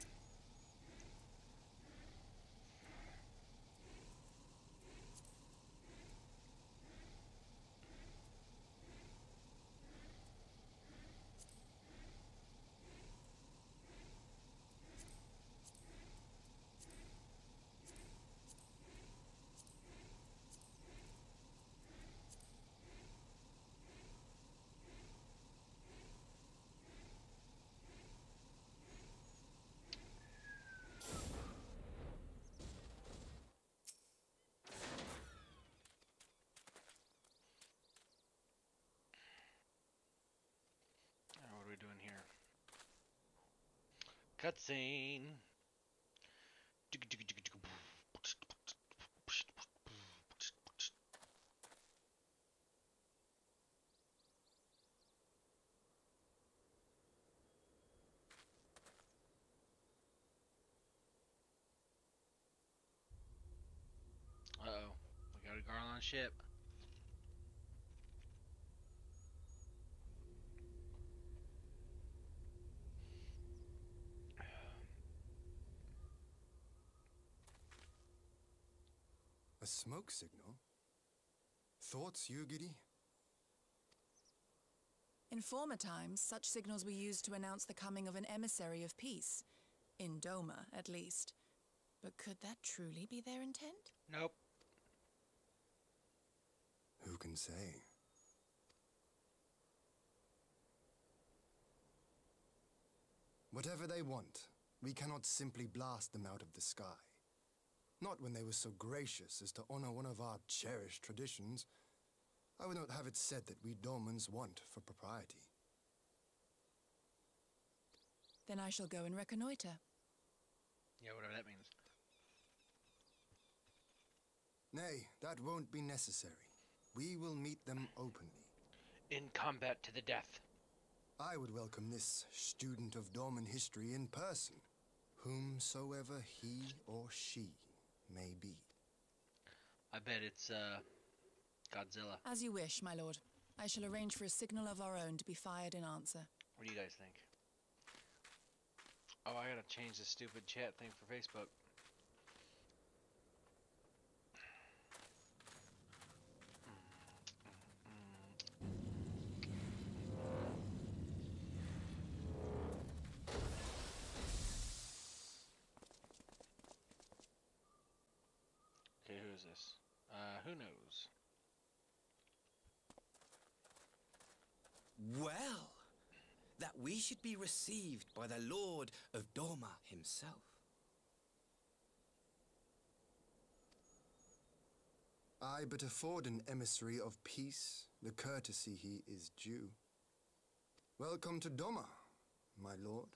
What are we doing here? Cutscene. Uh-oh. We got a Garland ship. A smoke signal? Thoughts, Yugiri? In former times, such signals were used to announce the coming of an emissary of peace. In Doma, at least. But could that truly be their intent? Nope. Who can say? Whatever they want, we cannot simply blast them out of the sky. Not when they were so gracious as to honor one of our cherished traditions. I would not have it said that we Domans want for propriety. Then I shall go and reconnoiter. Yeah, whatever that means. Nay, that won't be necessary. We will meet them openly. In combat to the death. I would welcome this student of Doman history in person, whomsoever he or she may be. I bet it's, Godzilla. As you wish, my lord. I shall arrange for a signal of our own to be fired in answer. What do you guys think? Oh, I gotta change the stupid chat thing for Facebook. Okay, who is this? Who knows? Well, that we should be received by the Lord of Doma himself. I but afford an emissary of peace the courtesy he is due. Welcome to Doma, my lord.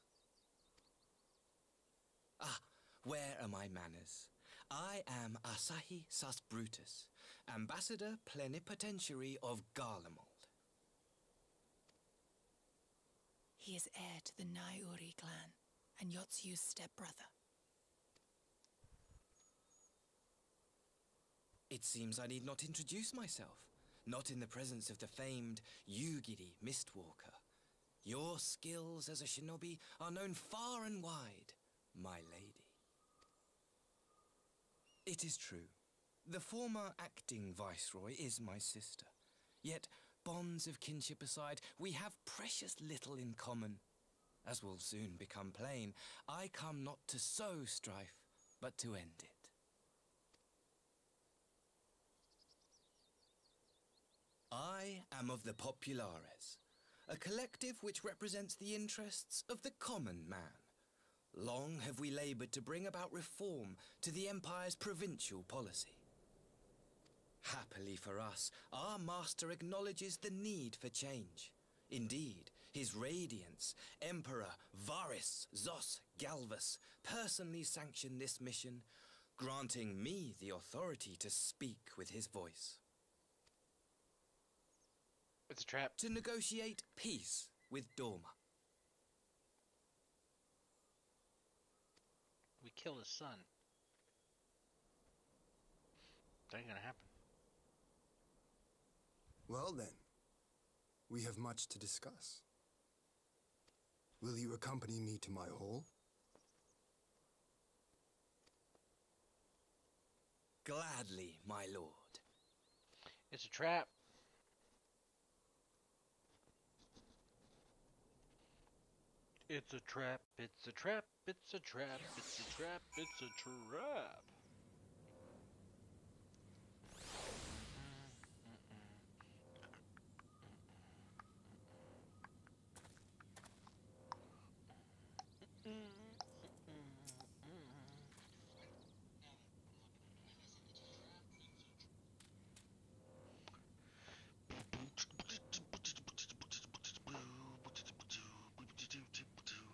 Ah, where are my manners? I am Asahi Sus Brutus, Ambassador Plenipotentiary of Garlemald. He is heir to the Naiuri clan, and Yotsu's stepbrother. It seems I need not introduce myself, not in the presence of the famed Yugiri Mistwalker. Your skills as a shinobi are known far and wide, my lady. It is true. The former acting viceroy is my sister. Yet, bonds of kinship aside, we have precious little in common. As will soon become plain, I come not to sow strife, but to end it. I am of the Populares, a collective which represents the interests of the common man. Long have we labored to bring about reform to the Empire's provincial policy. Happily for us, our master acknowledges the need for change. Indeed, His Radiance, Emperor Varys Zos Galvus, personally sanctioned this mission, granting me the authority to speak with his voice. It's a trap. To negotiate peace with Dorma. We killed his son. That ain't gonna happen. Well then, we have much to discuss. Will you accompany me to my hall? Gladly, my lord. It's a trap. It's a trap, it's a trap, it's a trap, it's a trap, it's a trap.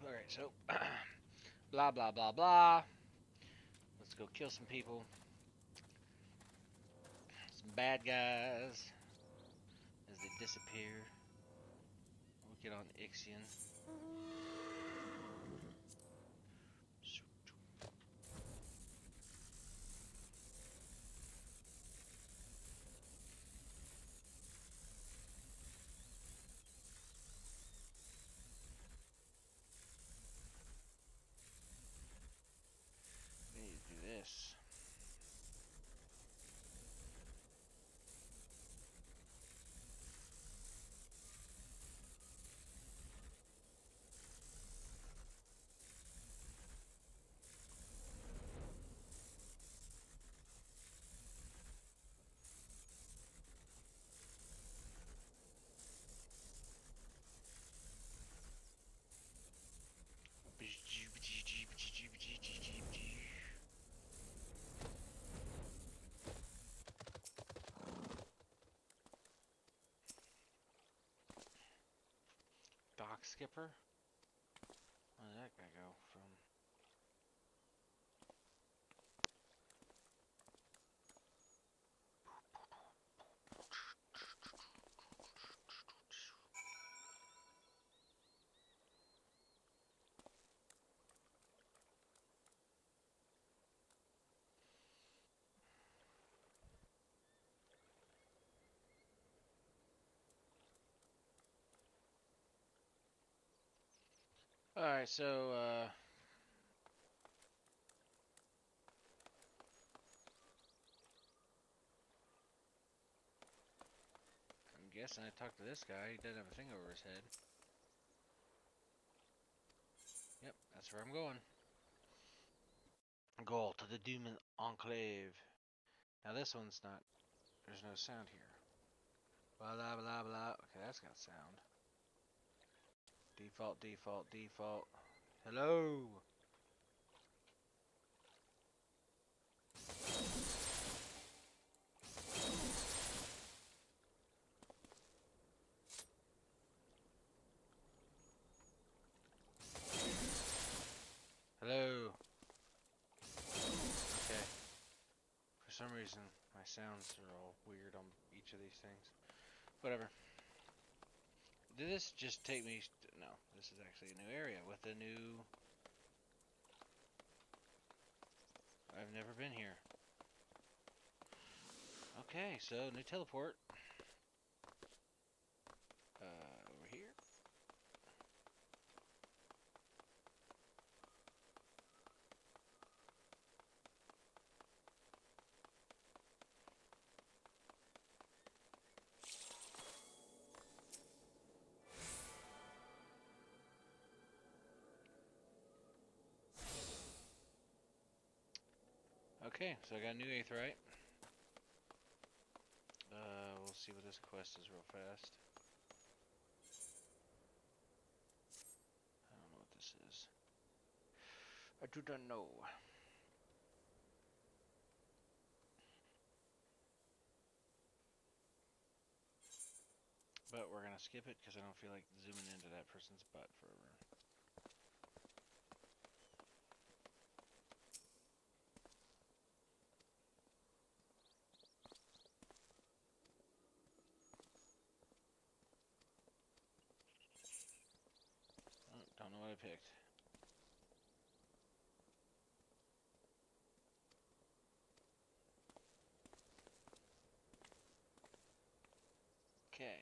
Alright, so blah blah blah blah. Let's go kill some people. Some bad guys as they disappear. We'll get on Ixion. We need to do this. Dock skipper? Where did that guy go from? Alright, so, I'm guessing I talked to this guy. He doesn't have a thing over his head. Yep, that's where I'm going. Goal to the Demon Enclave. Now this one's not, there's no sound here. Blah, blah, blah, blah. Okay, that's got sound. Default, default, default. Hello! Hello! Okay. For some reason, my sounds are all weird on each of these things. Whatever. Did this just take me... No, this is actually a new area with a new... I've never been here. Okay, so new teleport. Over here. Okay, so I got a new Aetheryte. We'll see what this quest is real fast. I don't know what this is. I do not know. But we're gonna skip it because I don't feel like zooming into that person's butt forever. I picked. Okay.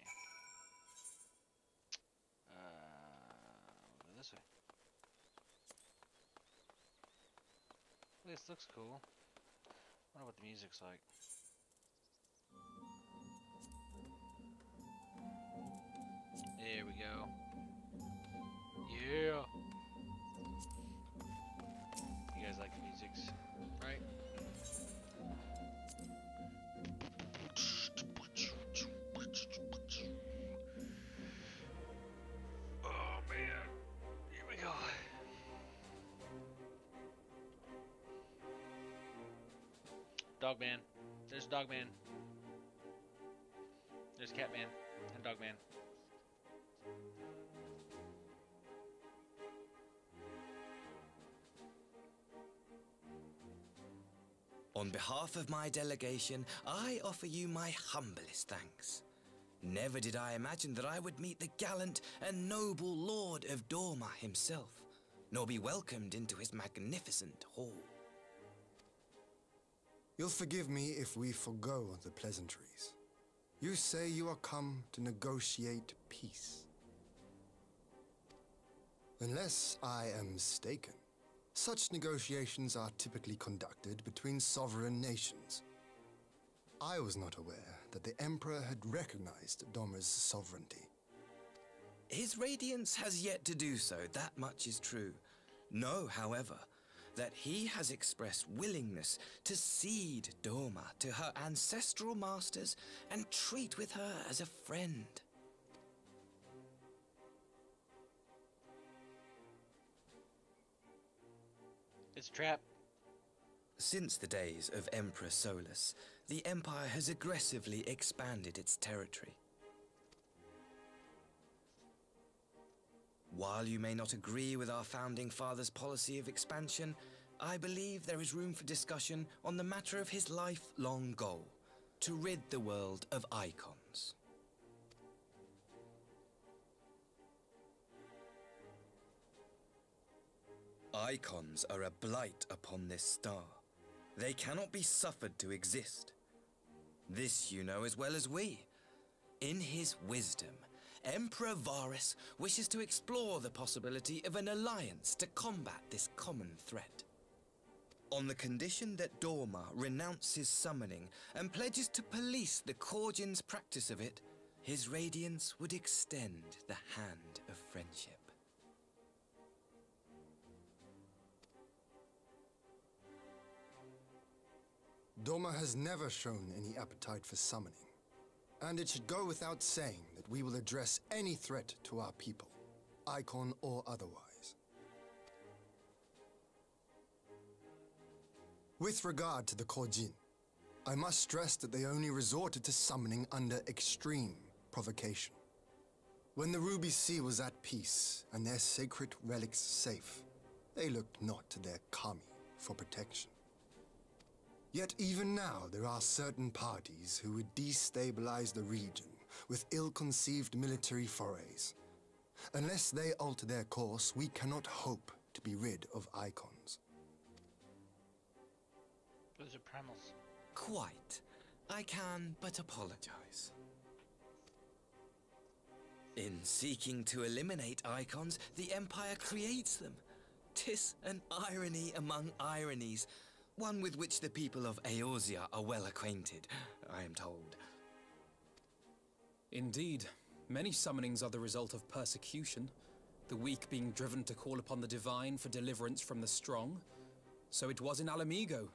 We'll go this way. This looks cool. I wonder what the music's like. There we go. Yeah. You guys like the musics, right? Oh man. Here we go. Dogman. There's Dogman. There's Catman and Dogman. On behalf of my delegation, I offer you my humblest thanks. Never did I imagine that I would meet the gallant and noble Lord of Dorma himself, nor be welcomed into his magnificent hall. You'll forgive me if we forgo the pleasantries. You say you are come to negotiate peace. Unless I am mistaken, such negotiations are typically conducted between sovereign nations. I was not aware that the Emperor had recognized Dorma's sovereignty. His Radiance has yet to do so, that much is true. Know, however, that he has expressed willingness to cede Dorma to her ancestral masters and treat with her as a friend. It's a trap. Since the days of Emperor Solus, the Empire has aggressively expanded its territory. While you may not agree with our founding father's policy of expansion, I believe there is room for discussion on the matter of his lifelong goal, to rid the world of icons. Icons are a blight upon this star. They cannot be suffered to exist. This you know as well as we. In his wisdom, Emperor Varus wishes to explore the possibility of an alliance to combat this common threat. On the condition that Dorma renounces summoning and pledges to police the Korgin's practice of it, his Radiance would extend the hand of friendship. Dorma has never shown any appetite for summoning, and it should go without saying that we will address any threat to our people, icon or otherwise. With regard to the Korjin, I must stress that they only resorted to summoning under extreme provocation. When the Ruby Sea was at peace and their sacred relics safe, they looked not to their kami for protection. Yet even now there are certain parties who would destabilize the region with ill-conceived military forays. Unless they alter their course, we cannot hope to be rid of icons. Those are Primals. Quite. I can but apologize. In seeking to eliminate icons, the Empire creates them. 'Tis an irony among ironies, one with which the people of Eorzea are well acquainted, I am told. Indeed, many summonings are the result of persecution, the weak being driven to call upon the divine for deliverance from the strong. So it was in Alamigo,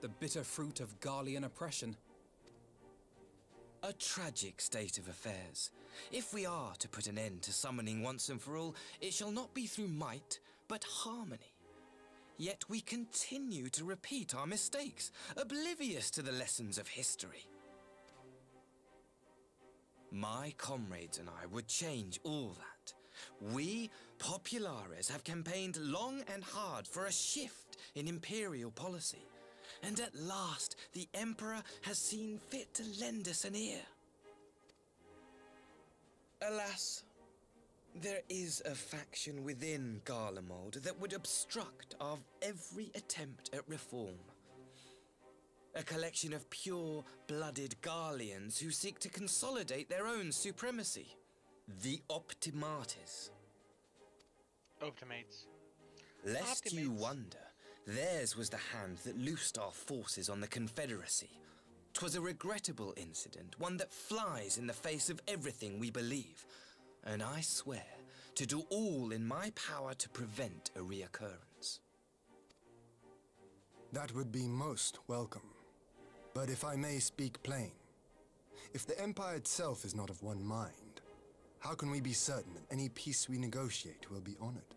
the bitter fruit of Garlean oppression. A tragic state of affairs. If we are to put an end to summoning once and for all, it shall not be through might, but harmony. Yet we continue to repeat our mistakes, oblivious to the lessons of history. My comrades and I would change all that. We, Populares, have campaigned long and hard for a shift in imperial policy. And at last, the Emperor has seen fit to lend us an ear. Alas, There is a faction within Garlemald that would obstruct our every attempt at reform. A collection of pure-blooded Garleans who seek to consolidate their own supremacy. The Optimates. Optimates. Lest you wonder, theirs was the hand that loosed our forces on the Confederacy. 'Twas a regrettable incident, one that flies in the face of everything we believe, and I swear to do all in my power to prevent a reoccurrence. That would be most welcome. But if I may speak plain, if the Empire itself is not of one mind, how can we be certain that any peace we negotiate will be honored?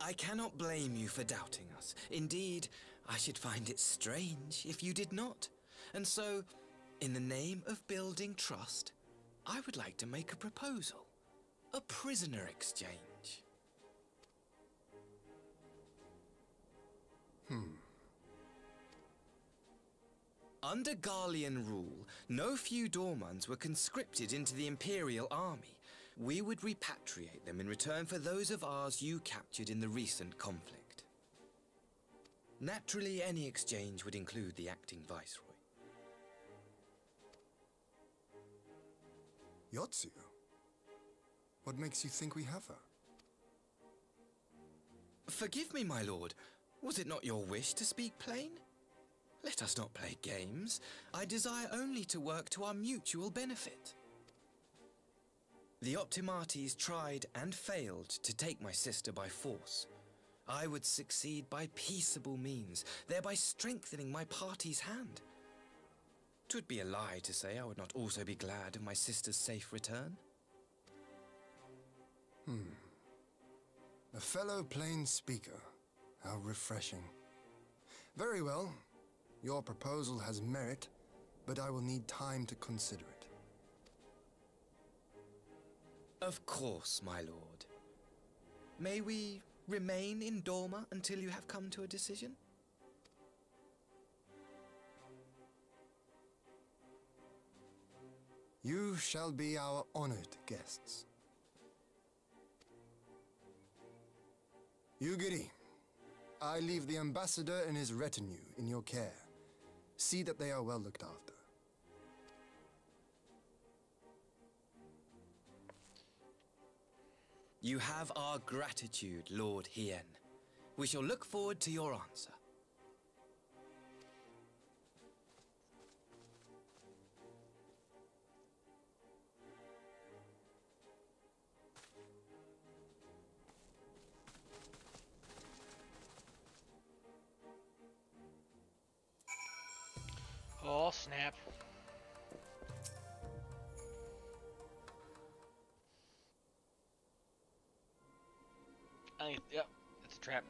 I cannot blame you for doubting us. Indeed, I should find it strange if you did not. And so, in the name of building trust, I would like to make a proposal. A prisoner exchange. Under Garlean rule, no few Dormans were conscripted into the Imperial Army. We would repatriate them in return for those of ours you captured in the recent conflict. Naturally, any exchange would include the acting Viceroy. Eorzea? What makes you think we have her? Forgive me, my lord. Was it not your wish to speak plain? Let us not play games. I desire only to work to our mutual benefit. The Optimates tried and failed to take my sister by force. I would succeed by peaceable means, thereby strengthening my party's hand. 'Twould be a lie to say I would not also be glad of my sister's safe return. A fellow plain speaker. How refreshing. Very well. Your proposal has merit, but I will need time to consider it. Of course, my lord. May we remain in Dorma until you have come to a decision? You shall be our honored guests. Ugiri, I leave the ambassador and his retinue in your care. See that they are well looked after. You have our gratitude, Lord Hien. We shall look forward to your answer. Oh, snap. Yep, it's a trap.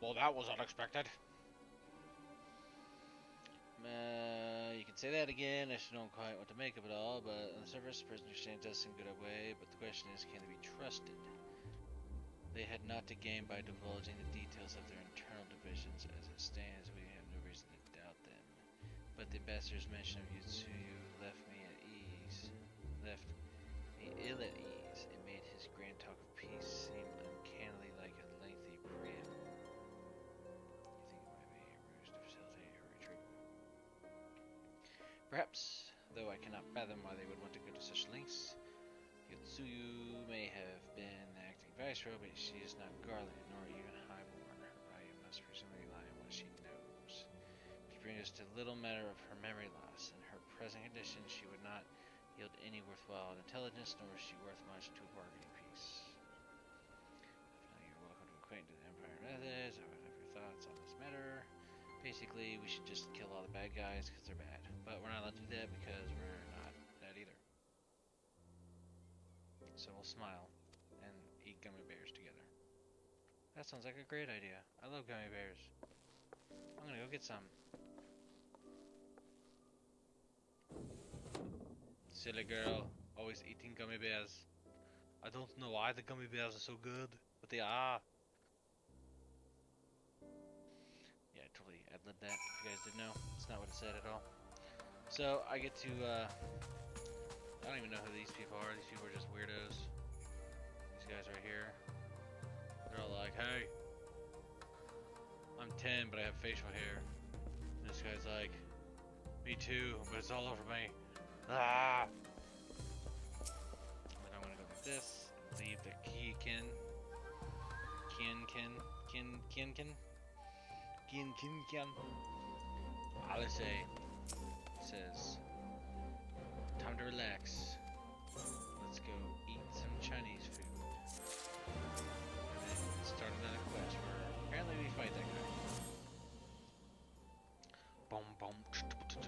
Well, that was unexpected. You can say that again. I still don't quite what to make of it all, but on the surface, prisoner exchange does seem good away, but the question is, can they be trusted? They had not to gain by divulging the details of their internal divisions. As it stands, we have no reason to doubt them. But the ambassador's mention of Yutsuyu left me ill at ease. It made his grand talk of peace seem uncannily like a lengthy preamble. You think it might be a ruse to facilitate her retreat? Perhaps, though I cannot fathom why they would want to go to such lengths. Yutsuyu may have been acting viceroy, but she is not Garland, nor even highborn. Her value must presumably lie in what she knows. Which brings us to the little matter of her memory loss. In her present condition, she would not yield any worthwhile intelligence, nor is she worth much to a bargaining piece. You're welcome to acquaint to the Empire methods. I would have your thoughts on this matter. Basically, we should just kill all the bad guys because they're bad. But we're not allowed to do that because we're not that either. So we'll smile and eat gummy bears together. That sounds like a great idea. I love gummy bears. I'm gonna go get some. Silly girl, always eating gummy bears. I don't know why the gummy bears are so good, but they are. Yeah, I totally ad-libbed that, if you guys didn't know. It's not what it said at all. So, I get to, I don't even know who these people are. These people are just weirdos. These guys right here. They're all like, hey, I'm 10, but I have facial hair. And this guy's like, me too, but it's all over me. Ah! And I'm gonna go like this. Leave the keykin. All I say says, time to relax. Let's go eat some Chinese food. And then start another quest where apparently we fight that guy. Boom, boom,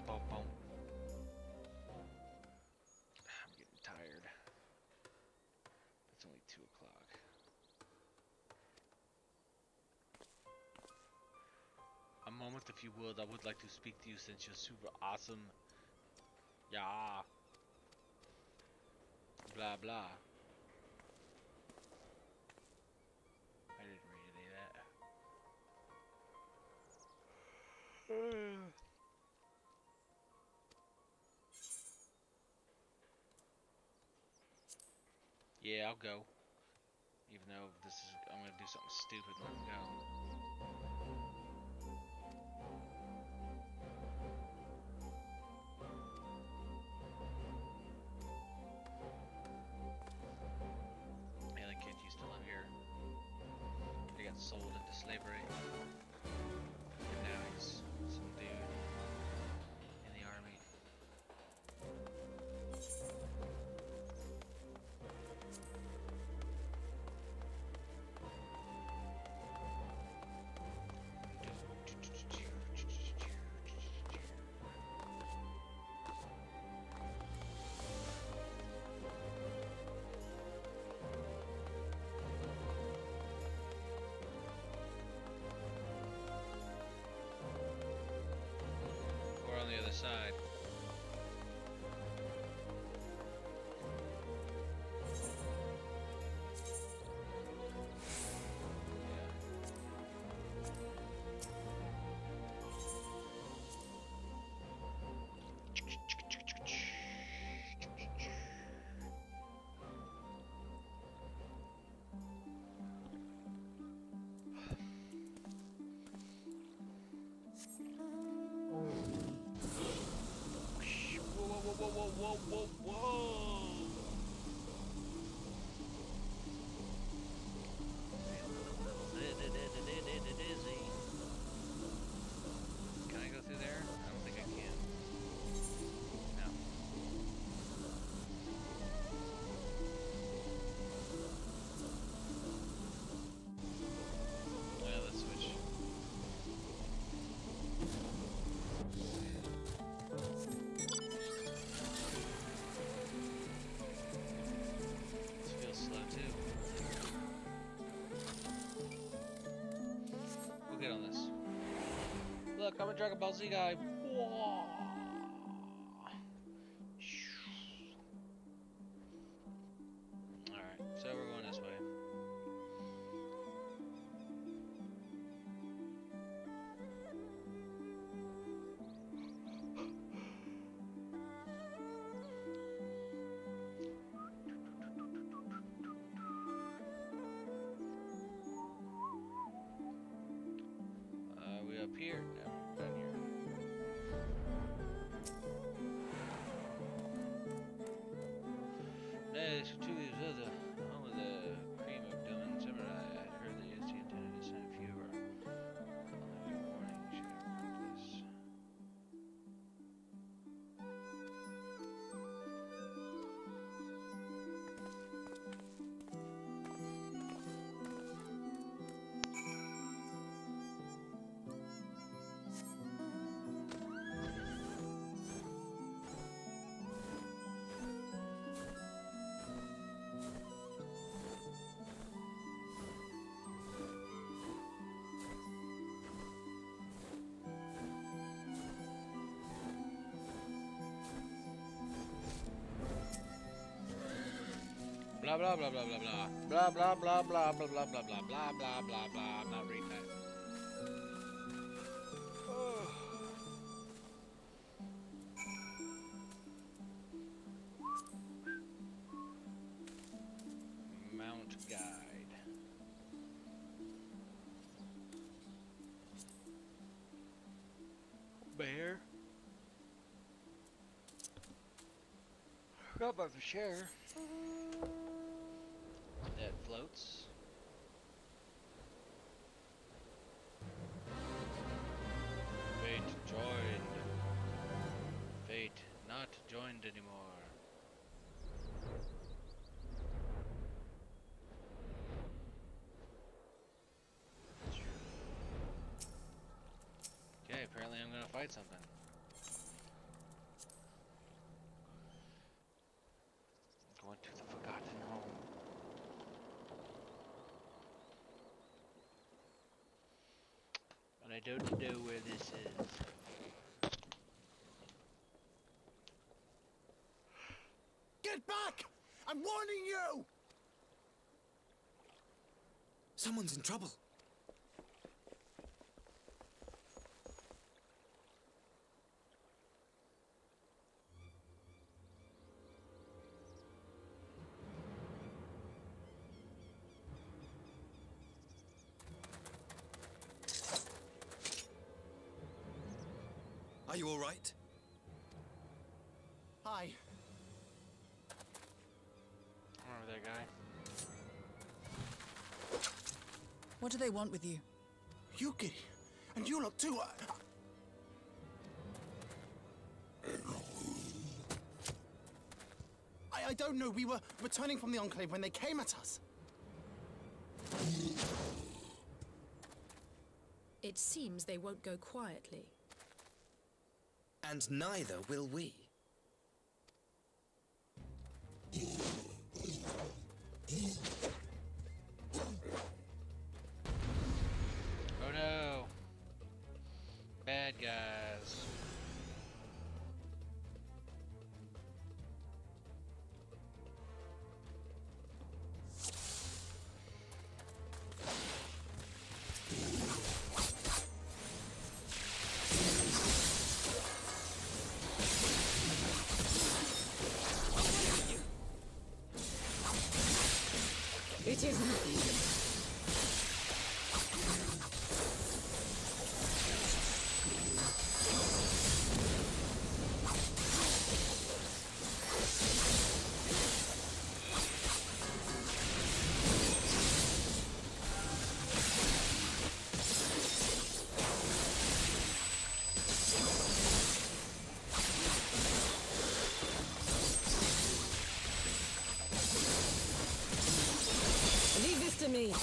boom, boom. I'm getting tired. It's only 2 o'clock. A moment, if you would, I would like to speak to you since you're super awesome. Yeah. Blah blah. I didn't read any of that. Yeah, I'll go. Even though this is, I'm gonna do something stupid and let him go. Alien kid used to live here. He got sold into slavery. And now he's some dude in the army. On the other side. Whoa. Dizzy. Can I go through there? I don't think I can. No. Yeah, let's switch. Get on this. Look, I'm a Dragon Ball Z guy. Whoa. Alright, so we're going this way. Up here? No, down here. Nice to these other home of the cream of doom and summer. I heard the agency intended to send a few or warning. Should have heard this. Blah blah blah blah blah blah blah blah blah blah blah blah blah blah blah blah blah blah. I'm not reading that. Forgot about the share. That floats. Fate joined. Fate not joined anymore. Okay, apparently I'm gonna fight something. Going to the Forgotten Home. And I don't know where this is. Get back! I'm warning you! Someone's in trouble. Are you all right? Hi. Remember that guy? What do they want with you? Yuki, and you lot too. I don't know. We were returning from the Enclave when they came at us. It seems they won't go quietly. And neither will we. Oh no! Bad guys. It is nothing. Leave this to me.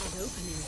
An opening.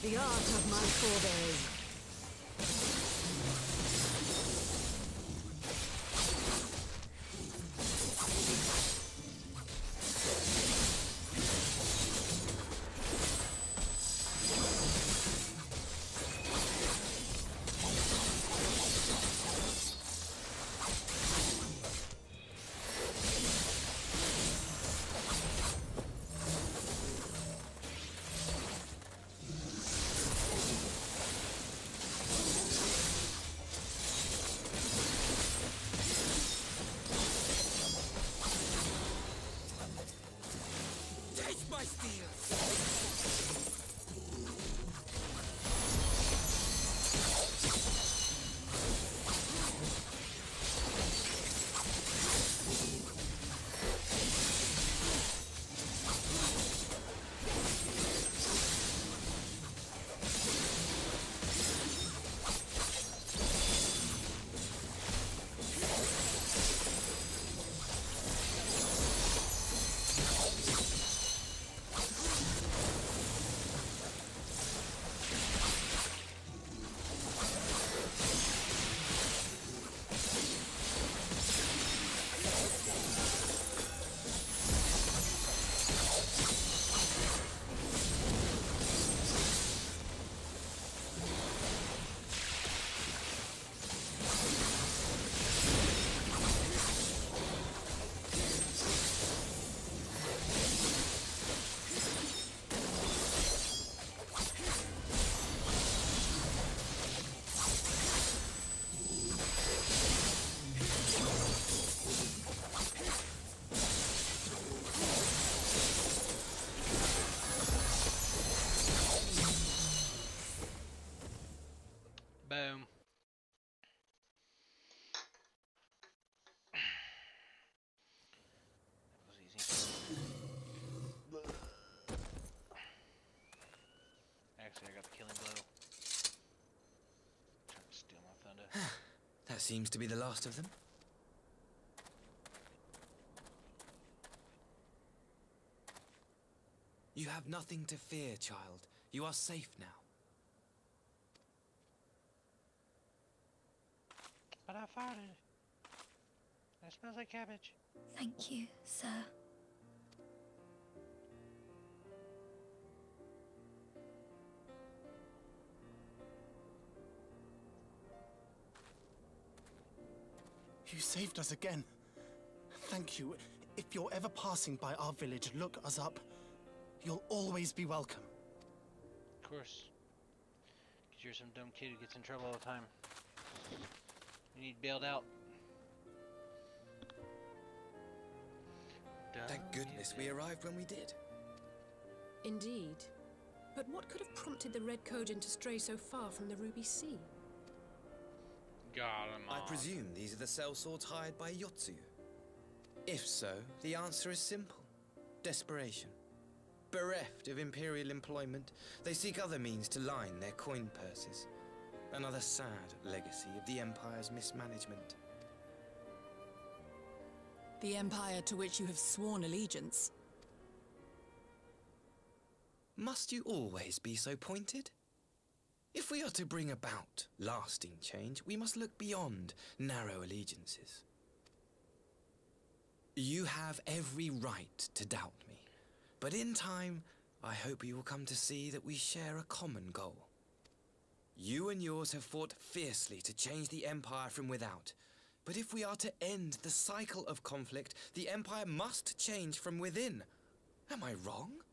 The art of my forebears. seems to be the last of them. You have nothing to fear, child. You are safe now. But I farted. That smells like cabbage. Thank you, sir. You saved us again. Thank you. If you're ever passing by our village, look us up. You'll always be welcome. Of course. Because you're some dumb kid who gets in trouble all the time. You need bailed out. Thank goodness we arrived when we did. Indeed. But what could have prompted the Red Cogent to stray so far from the Ruby Sea? I presume these are the sellswords hired by Eorzea. If so, the answer is simple. Desperation. Bereft of imperial employment, they seek other means to line their coin purses. Another sad legacy of the Empire's mismanagement. The Empire to which you have sworn allegiance. Must you always be so pointed? If we are to bring about lasting change, we must look beyond narrow allegiances. You have every right to doubt me, but in time, I hope you will come to see that we share a common goal. You and yours have fought fiercely to change the Empire from without, but if we are to end the cycle of conflict, the Empire must change from within. Am I wrong?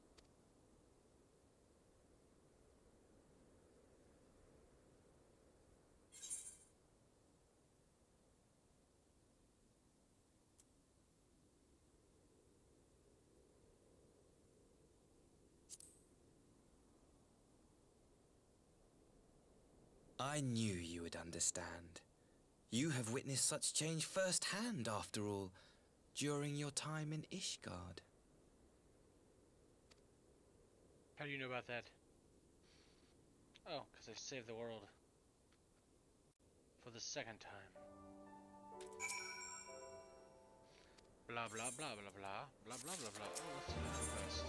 I knew you would understand. You have witnessed such change firsthand, after all, during your time in Ishgard. How do you know about that? Oh, because I saved the world. For the second time. Blah blah blah blah blah blah blah blah blah. Oh, let's do the quest.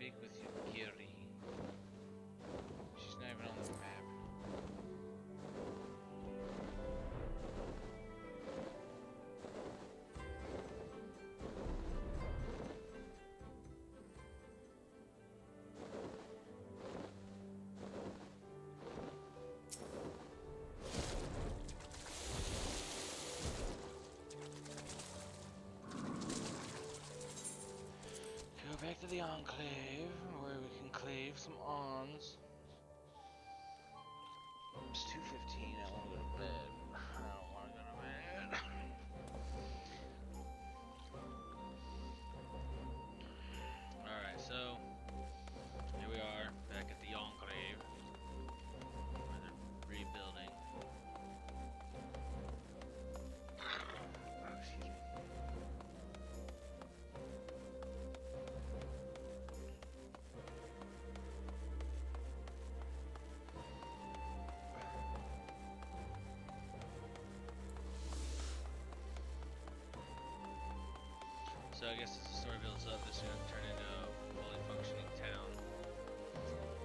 Speak with Yukiri. She's not even on the map. Go back to the Enclave, where we can clave some ons. It's 2:15, I want to go to bed. I don't want to go to bed. Alright, so here we are, back at the Enclave, where they're rebuilding. Oh, excuse me. So I guess as the story builds up, this is going to turn into a fully functioning town.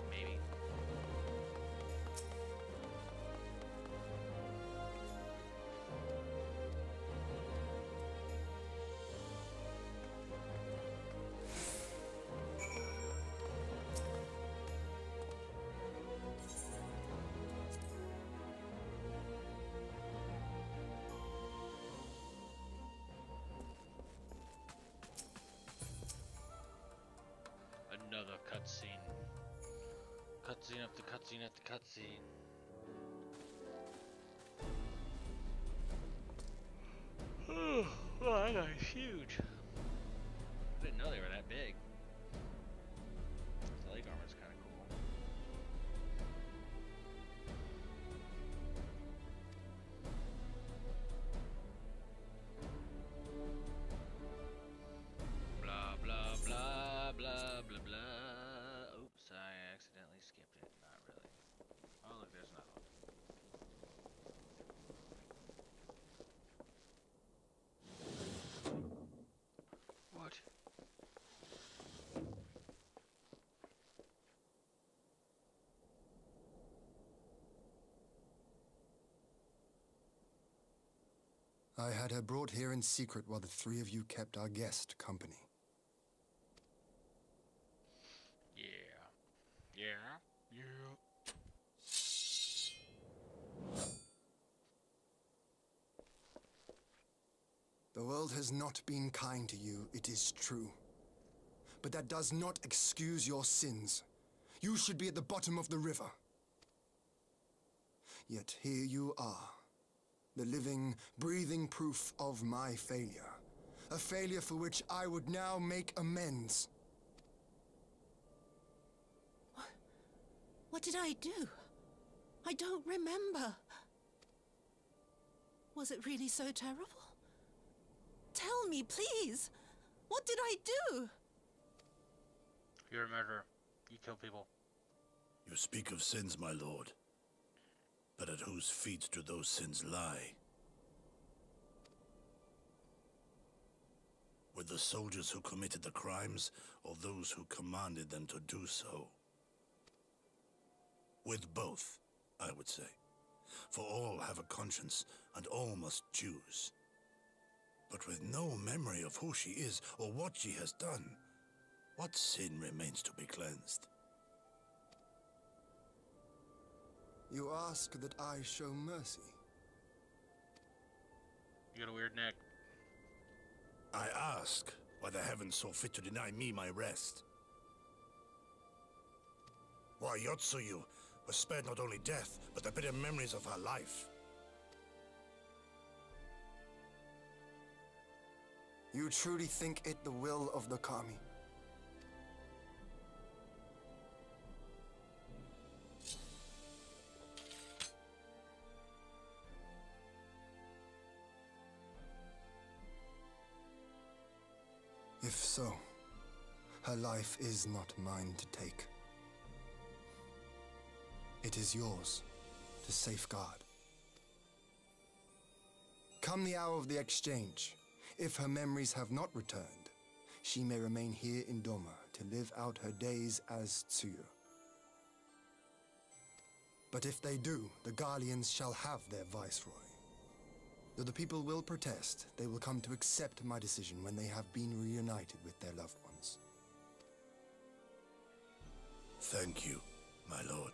Maybe. cutscene after cutscene after cutscene. Oh, that guy's huge. I didn't know they were that big. The leg armor's kind of cool. Blah blah blah blah blah blah. Oops, I accidentally skipped it. Not really. Oh look, there's another one. What? I had her brought here in secret while the three of you kept our guest company. Yeah. Yeah. Yeah. The world has not been kind to you, it is true. But that does not excuse your sins. You should be at the bottom of the river. Yet here you are, the living, breathing proof of my failure. A failure for which I would now make amends. What did I do? I don't remember. Was it really so terrible? Tell me, please. What did I do? You're a murderer. You kill people. You speak of sins, my lord. But at whose feet do those sins lie? With the soldiers who committed the crimes, or those who commanded them to do so? With both, I would say. For all have a conscience, and all must choose. But with no memory of who she is, or what she has done, what sin remains to be cleansed? You ask that I show mercy. You got a weird neck. I ask why the heavens saw fit to deny me my rest. Why Eorzea was spared not only death, but the bitter memories of her life. You truly think it the will of the Kami? If so, her life is not mine to take. It is yours to safeguard. Come the hour of the exchange, if her memories have not returned, she may remain here in Doma to live out her days as Tsuyu. But if they do, the Guardians shall have their viceroy. Though the people will protest, they will come to accept my decision when they have been reunited with their loved ones. Thank you, my lord.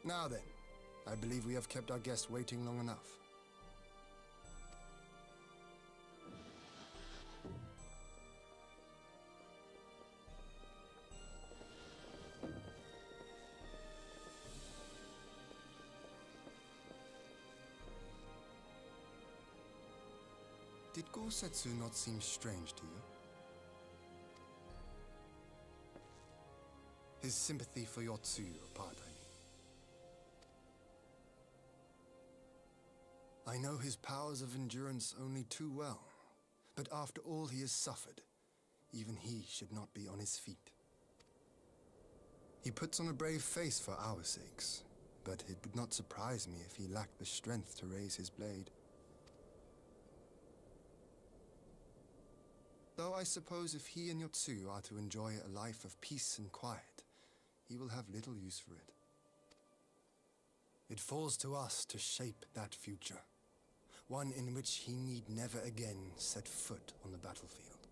Now then, I believe we have kept our guest waiting long enough. Did Gorsetsu not seem strange to you? His sympathy for Eorzea apart, I know his powers of endurance only too well, but after all he has suffered, even he should not be on his feet. He puts on a brave face for our sakes, but it would not surprise me if he lacked the strength to raise his blade. Though I suppose if he and Eorzea are to enjoy a life of peace and quiet, he will have little use for it. It falls to us to shape that future, one in which he need never again set foot on the battlefield.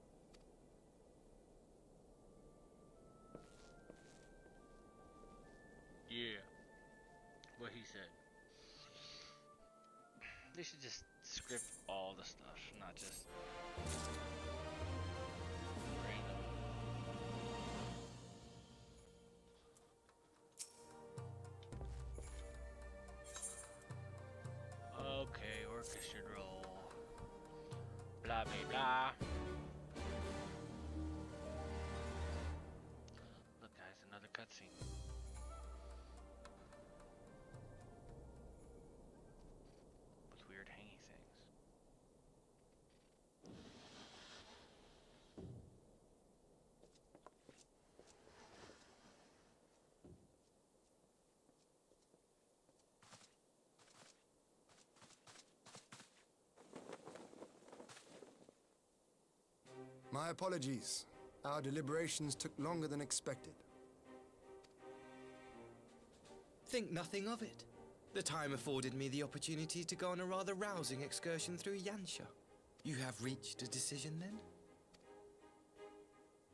Yeah, what he said. They should just script all the stuff, not just random. blah, blah, blah. Look, guys, another cutscene. With weird hangy things. My apologies. Our deliberations took longer than expected. Think nothing of it. The time afforded me the opportunity to go on a rather rousing excursion through Yansha. You have reached a decision then?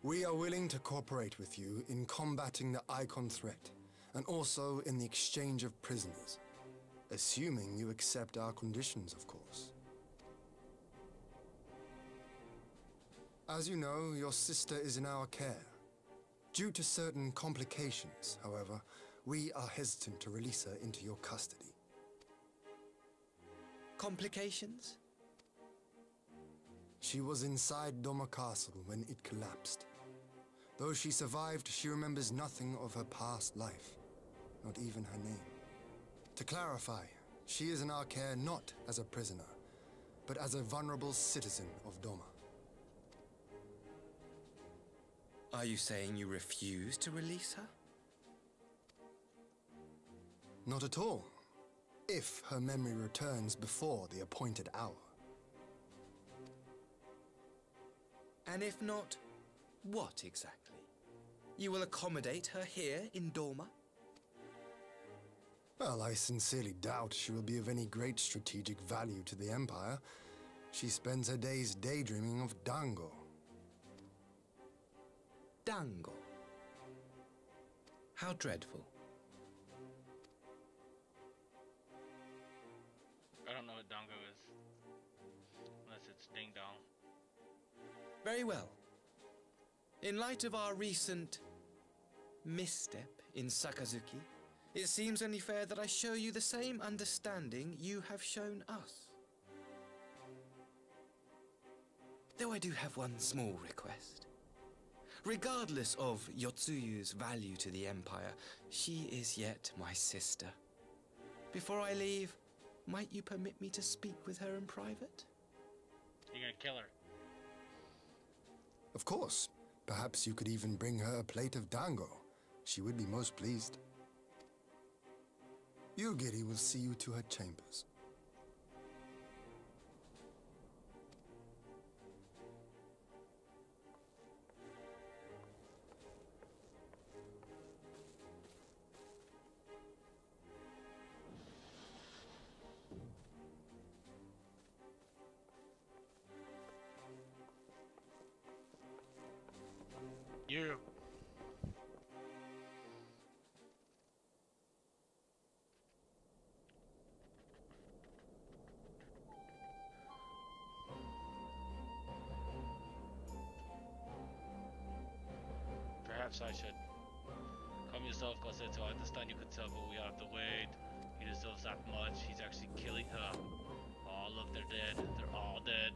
We are willing to cooperate with you in combating the Icon threat, and also in the exchange of prisoners. Assuming you accept our conditions, of course. As you know, your sister is in our care. Due to certain complications, however, we are hesitant to release her into your custody. Complications? She was inside Doma Castle when it collapsed. Though she survived, she remembers nothing of her past life, not even her name. To clarify, she is in our care not as a prisoner, but as a vulnerable citizen of Doma. Are you saying you refuse to release her? Not at all. If her memory returns before the appointed hour. And if not, what exactly? You will accommodate her here in Doma? Well, I sincerely doubt she will be of any great strategic value to the Empire. She spends her days daydreaming of Dango. Dango? How dreadful. I don't know what Dango is. Unless it's Ding Dong. Very well. In light of our recent misstep in Sakazuki, it seems only fair that I show you the same understanding you have shown us. Though I do have one small request. Regardless of Yotsuyu's value to the Empire, she is yet my sister. Before I leave, might you permit me to speak with her in private? You're gonna kill her. Of course. Perhaps you could even bring her a plate of dango. She would be most pleased. Yugiri will see you to her chambers. You. Perhaps I should calm yourself, Corsetto. I understand you could tell, but we have to wait. He deserves that much. He's actually killing her. Oh, look, they're dead. They're all dead.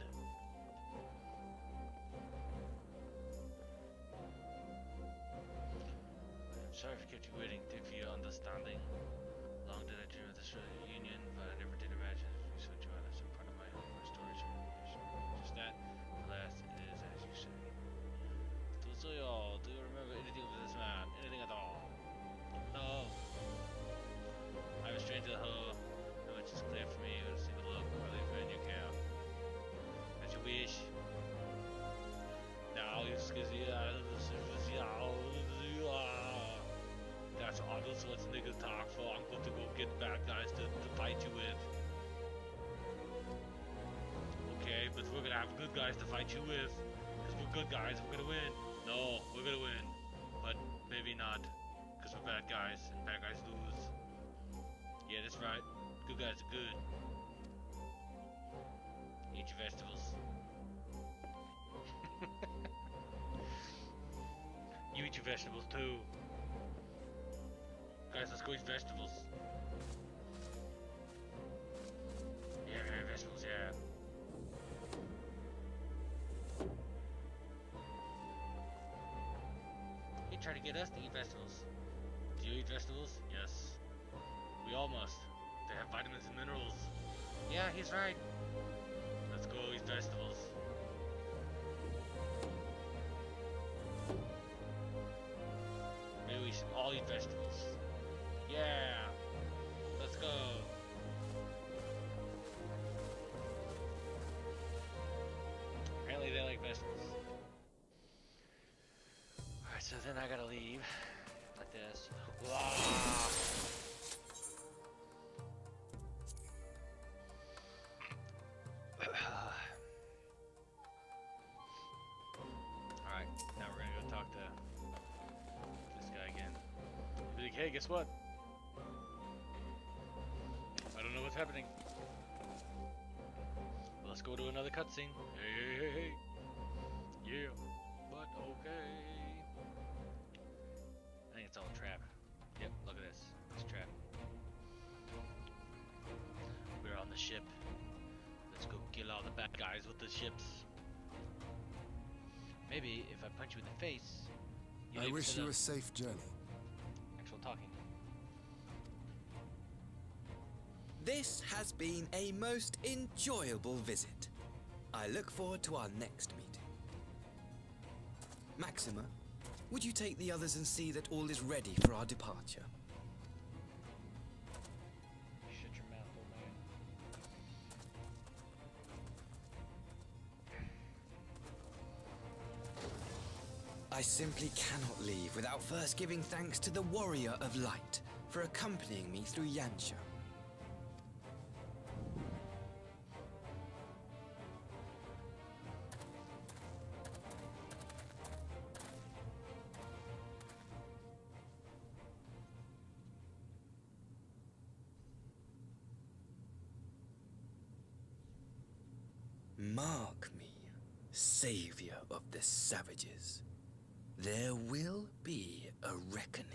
Sorry for kept you waiting. Thank you for your understanding. Long did I dream of this reunion, but I never did imagine it would be so joyous and part of my own stories and revelation. Just that, alas, it is as you say. Do you remember anything of this man? Anything at all? No. I am a stranger to her. No, it's just clear for me with a single look. I leave her in your care. As you wish. Now you that's all those sorts of niggas talk for. I'm going to go get bad guys to fight you with. Okay, but we're gonna have good guys to fight you with. Because we're good guys, we're gonna win. No, we're gonna win. But maybe not. Because we're bad guys, and bad guys lose. Yeah, that's right. Good guys are good. Eat your vegetables. You eat your vegetables too. Guys, let's go eat vegetables. Yeah, vegetables, yeah. get us to eat vegetables. Do you eat vegetables? Yes. We all must. They have vitamins and minerals. Yeah, he's right. Let's go eat vegetables. Maybe we should all eat vegetables. Yeah. Let's go. Apparently they like vegetables. Alright, so then I gotta leave. Like this. Alright, now we're gonna go talk to this guy again. He's like, hey, guess what? I don't know what's happening. Well, let's go to another cutscene. Hey, hey, hey, hey. Yeah, but okay. I think it's all a trap. Yep, look at this. It's a trap. We're on the ship. Let's go kill all the bad guys with the ships. Maybe if I punch you in the face, I wish you a safe journey. Actual talking. This has been a most enjoyable visit. I look forward to our next meeting. Maxima, would you take the others and see that all is ready for our departure? Shut your mouth, old man. I simply cannot leave without first giving thanks to the Warrior of Light for accompanying me through Yansha. Mark me, savior of the savages. There will be a reckoning.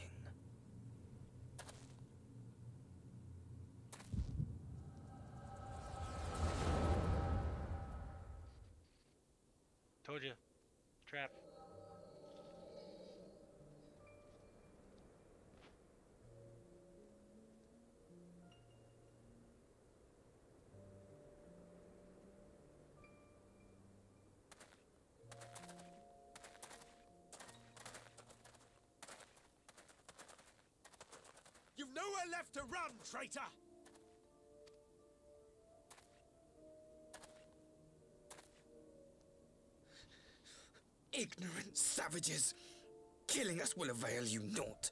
Told you. Trap. You've nowhere left to run, traitor! Ignorant savages! Killing us will avail you naught.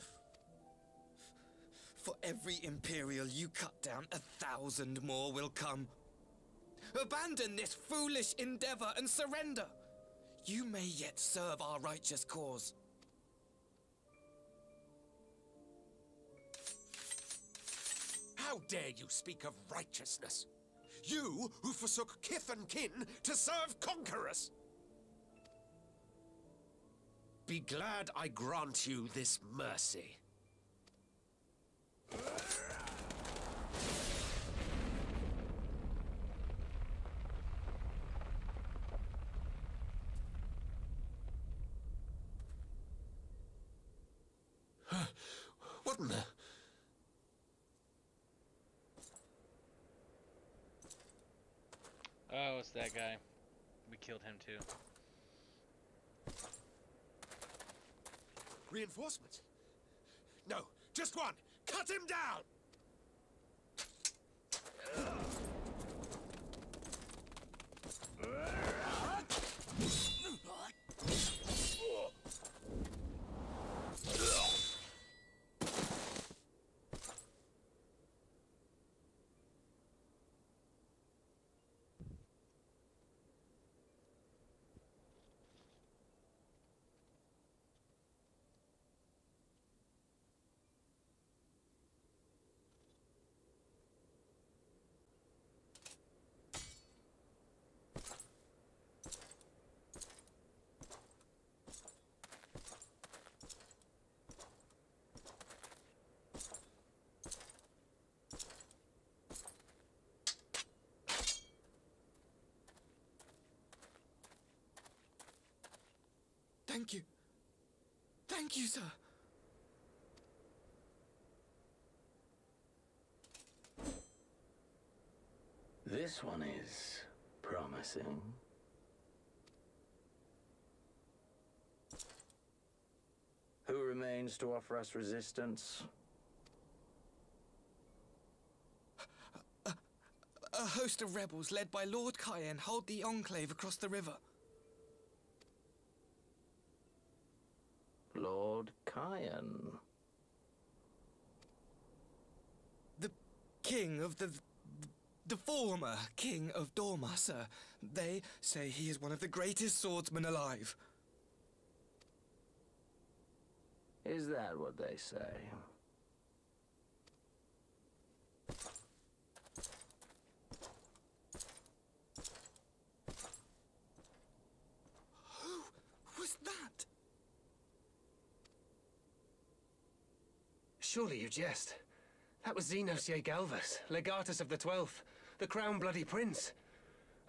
For every Imperial you cut down, 1,000 more will come. Abandon this foolish endeavor and surrender. You may yet serve our righteous cause. How dare you speak of righteousness? You who forsook kith and kin to serve conquerors! Be glad I grant you this mercy. What in the... Oh, it's that guy. We killed him too. Reinforcements? No, just one! Cut him down! Thank you. Thank you, sir. This one is promising. Who remains to offer us resistance? A host of rebels led by Lord Cayenne hold the enclave across the river. Lord Cayenne? The king of the former king of Dorma, sir. They say he is one of the greatest swordsmen alive. Is that what they say? Who was that? Surely you jest. That was Eorzea Galvus, legatus of the 12th, the crown bloody prince.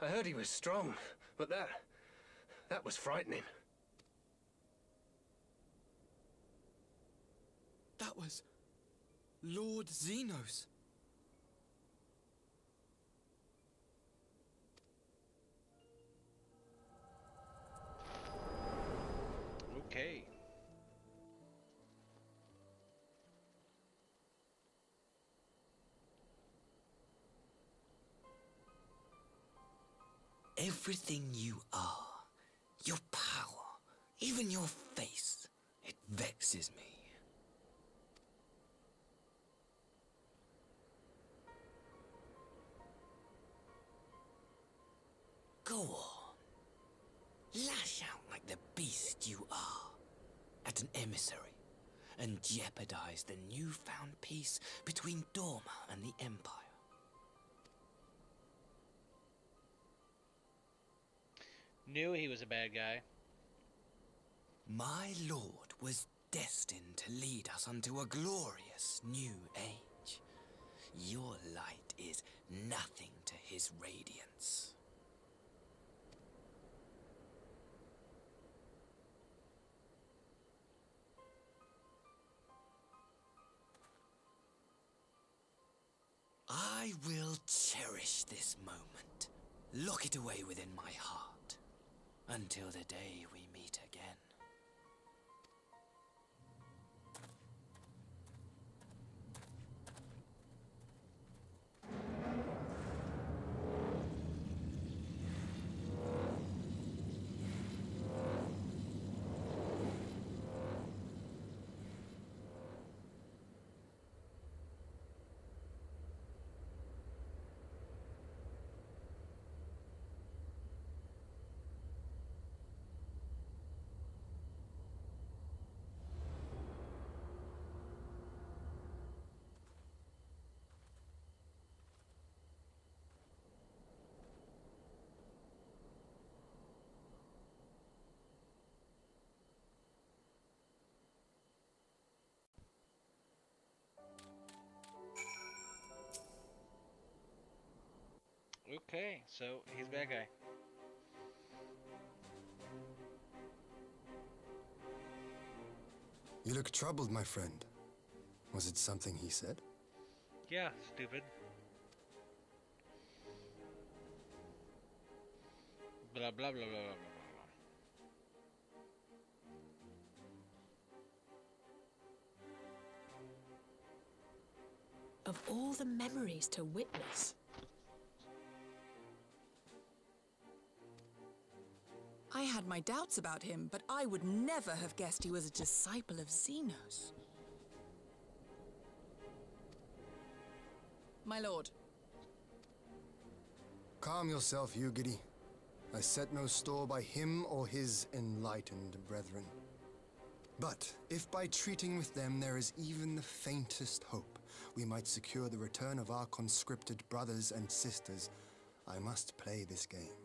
I heard he was strong, but that was frightening. That was Lord Xenos. Okay. Everything you are, your power, even your face, it vexes me. Go on. Lash out like the beast you are at an emissary and jeopardize the newfound peace between Dorma and the Empire. Knew he was a bad guy. My lord was destined to lead us unto a glorious new age. Your light is nothing to his radiance. I will cherish this moment, lock it away within my heart, until the day we meet again. Okay, so he's a bad guy. You look troubled, my friend. Was it something he said? Yeah, stupid. Blah blah blah blah blah blah. Of all the memories to witness. I had my doubts about him, but I would never have guessed he was a disciple of Xenos. My lord. Calm yourself, Eugidi. I set no store by him or his enlightened brethren. But if by treating with them there is even the faintest hope, we might secure the return of our conscripted brothers and sisters, I must play this game.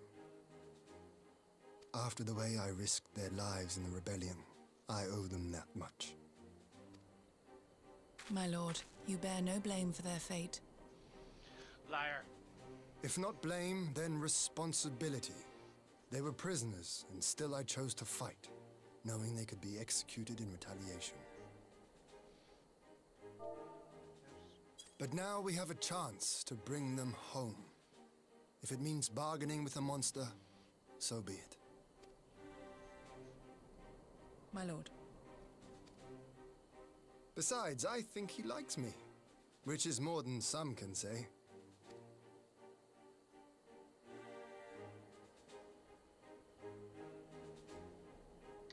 After the way I risked their lives in the rebellion, I owe them that much. My lord, you bear no blame for their fate. Liar. If not blame, then responsibility. They were prisoners, and still I chose to fight, knowing they could be executed in retaliation. But now we have a chance to bring them home. If it means bargaining with a monster, so be it. My lord. Besides, I think he likes me, which is more than some can say.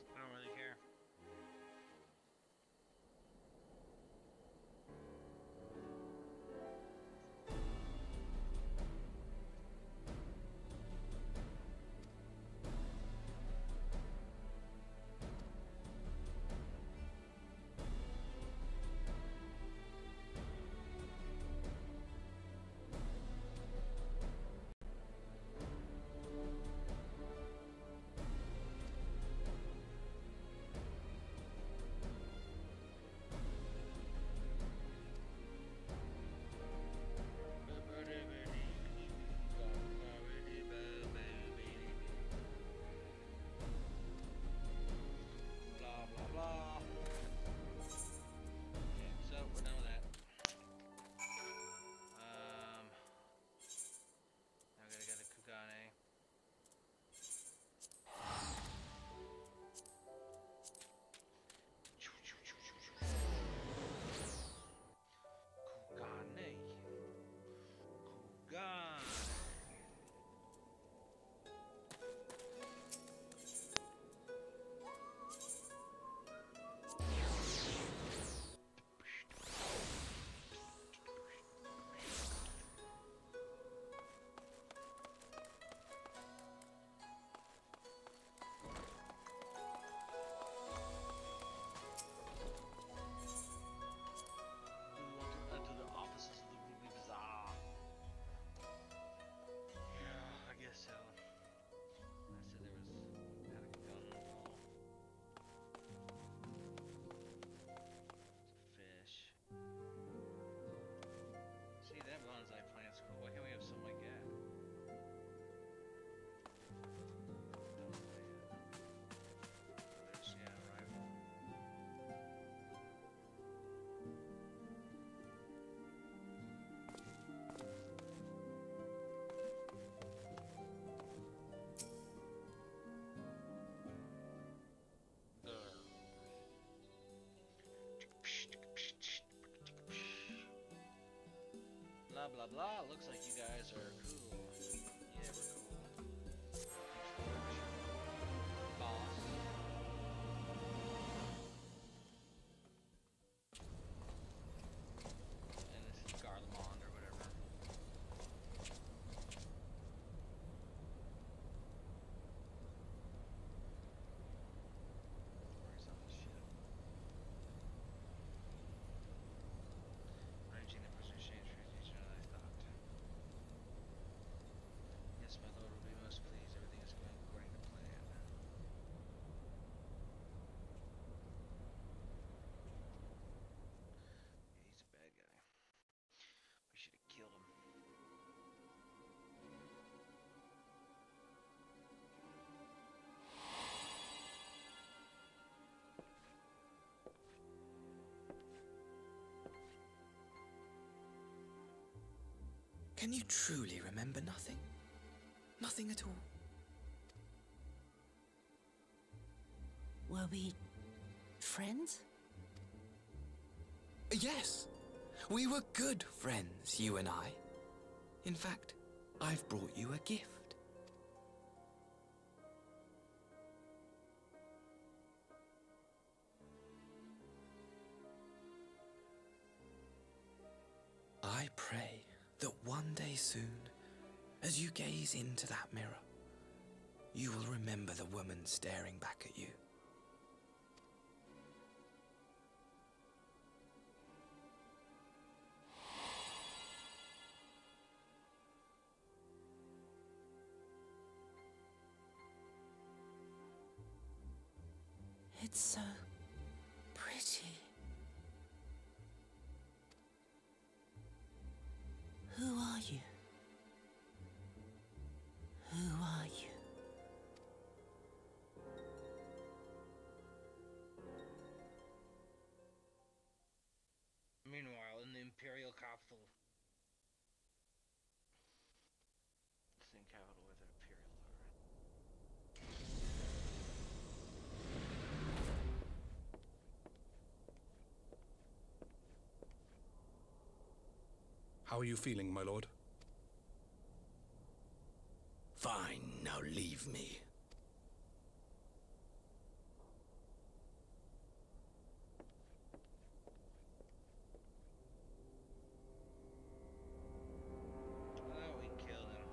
I don't really care. Blah blah blah. Looks like you guys are cool. Yeah, we're cool. Boss. And this is Garlemond or whatever. Where's all this shit? Arranging the prisoner exchange for each other. Yes, my lord will be most pleased. Everything is going according to plan. Yeah, he's a bad guy. We should have killed him. Can you truly remember nothing? Nothing at all? Were we friends? Yes. We were good friends, you and I. In fact, I've brought you a gift. I pray that one day soon, as you gaze into that mirror, you will remember the woman staring back at you. It's so pretty. Who are you? Who are you? Meanwhile, in the Imperial capital. How are you feeling, my lord? Fine, now leave me. Oh, we killed him.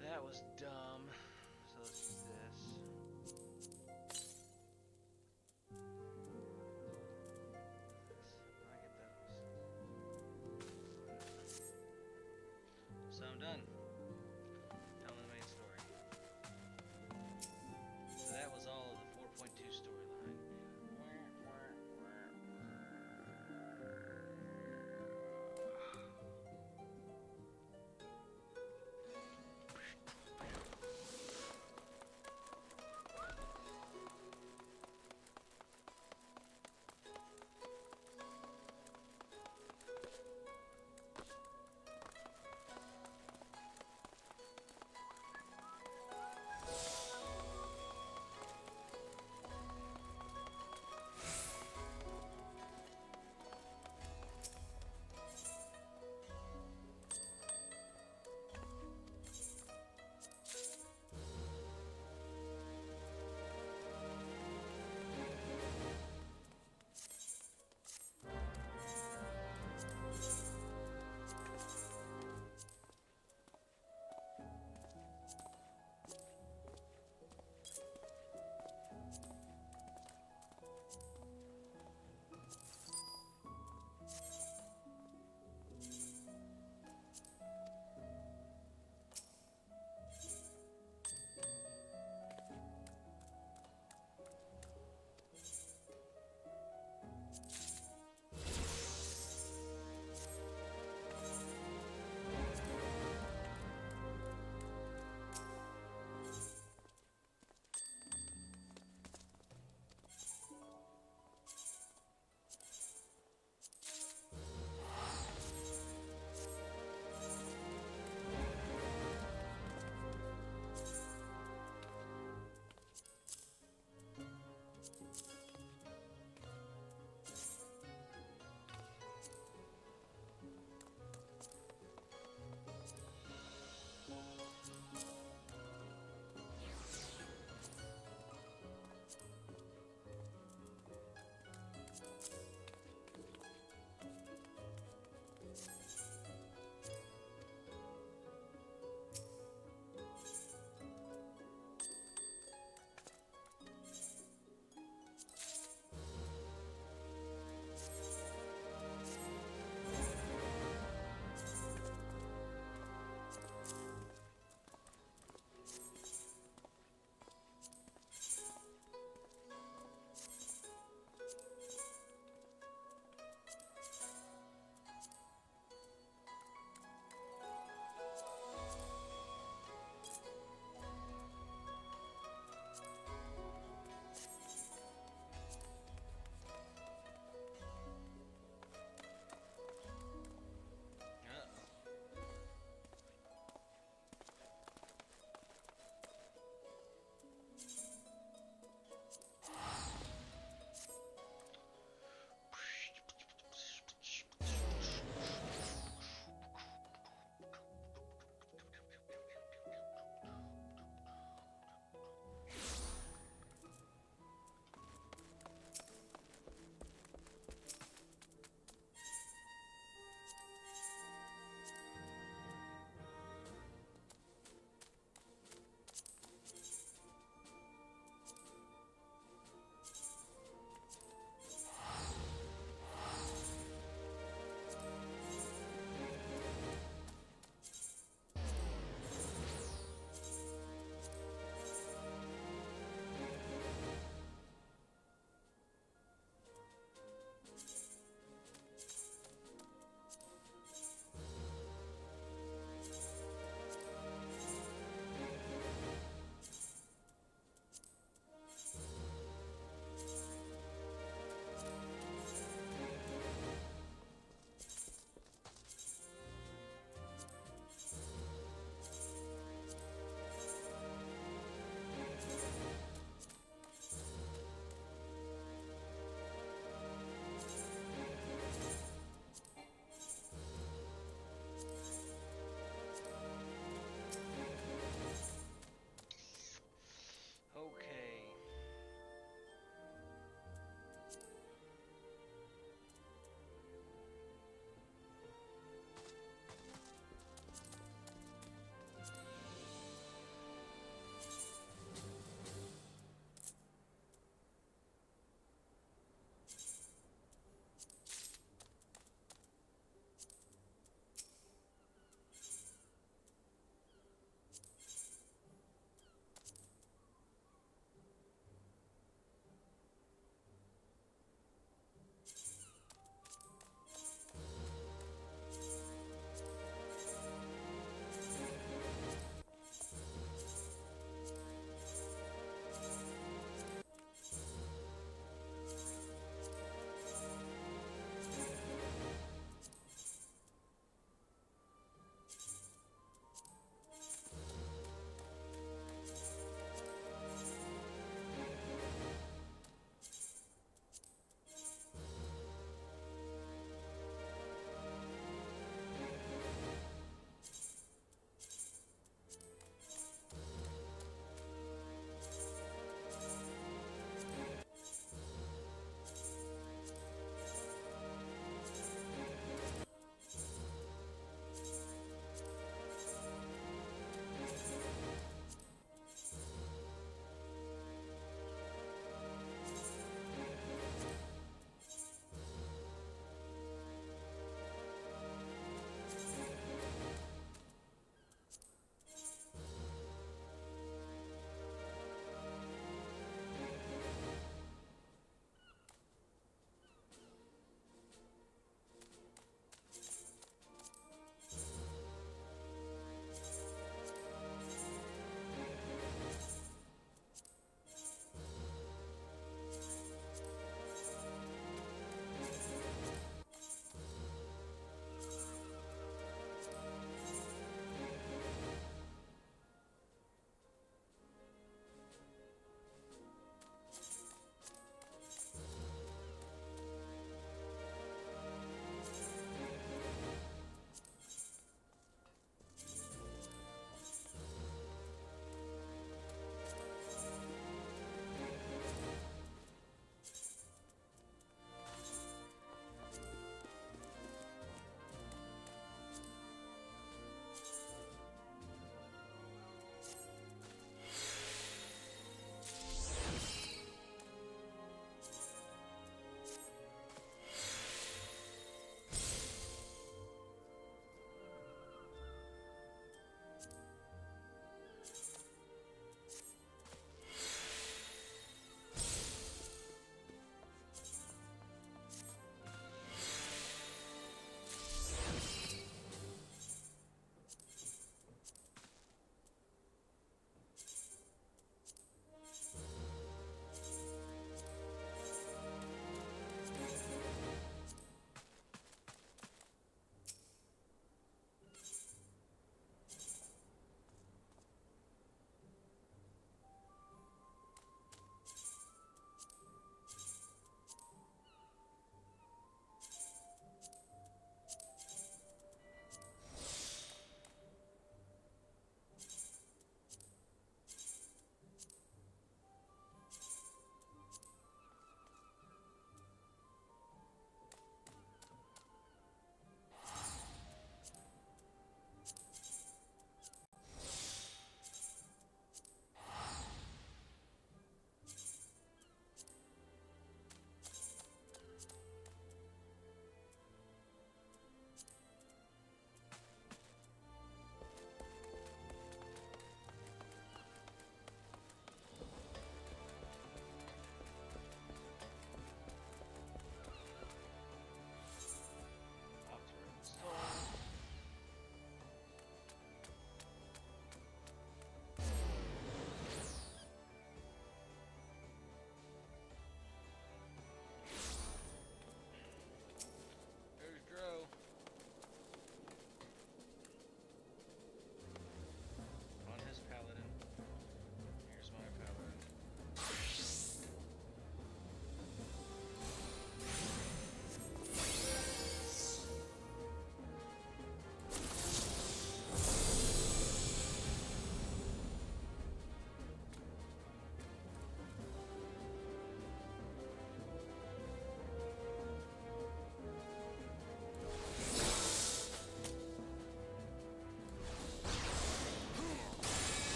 That was dumb. So let's do this. I get that. So I'm done. Tell me the main story. So that was all of the 4.2 storyline.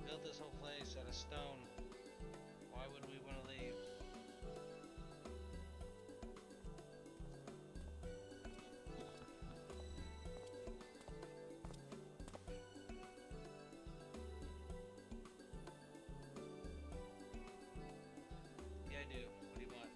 built this whole place out of stone. Why would we want to leave? Yeah, I do. What do you want?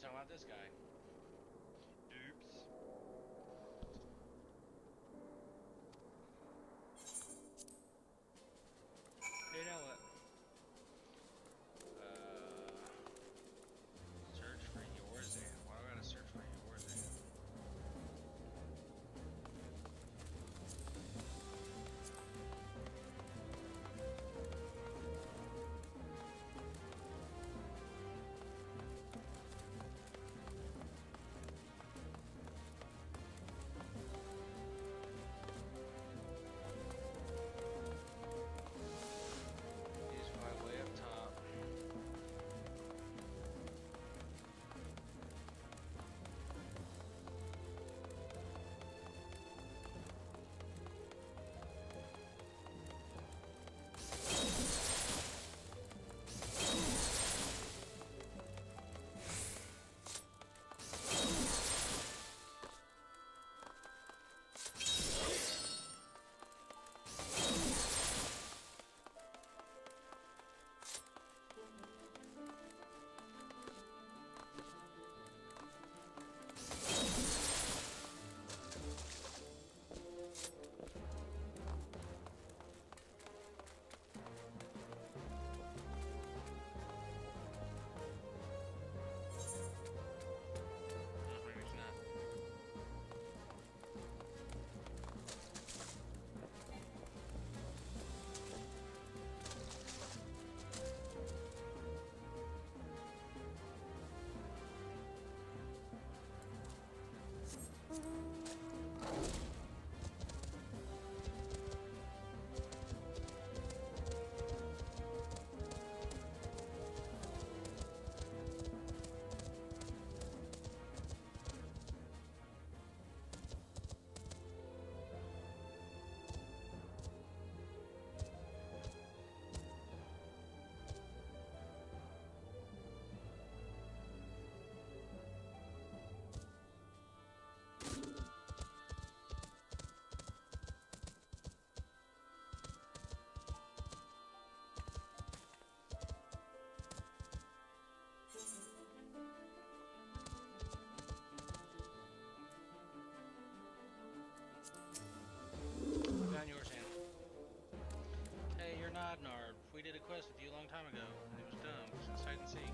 was talking about this guy. Oops. You know what? Search for Eorzea. Why do I gotta search for Eorzea? He's probably way up top. Maybe it's not. Found yours, Ann. Hey, you're not Nard. We did a quest with you a long time ago, and it was dumb. It's hide and seek.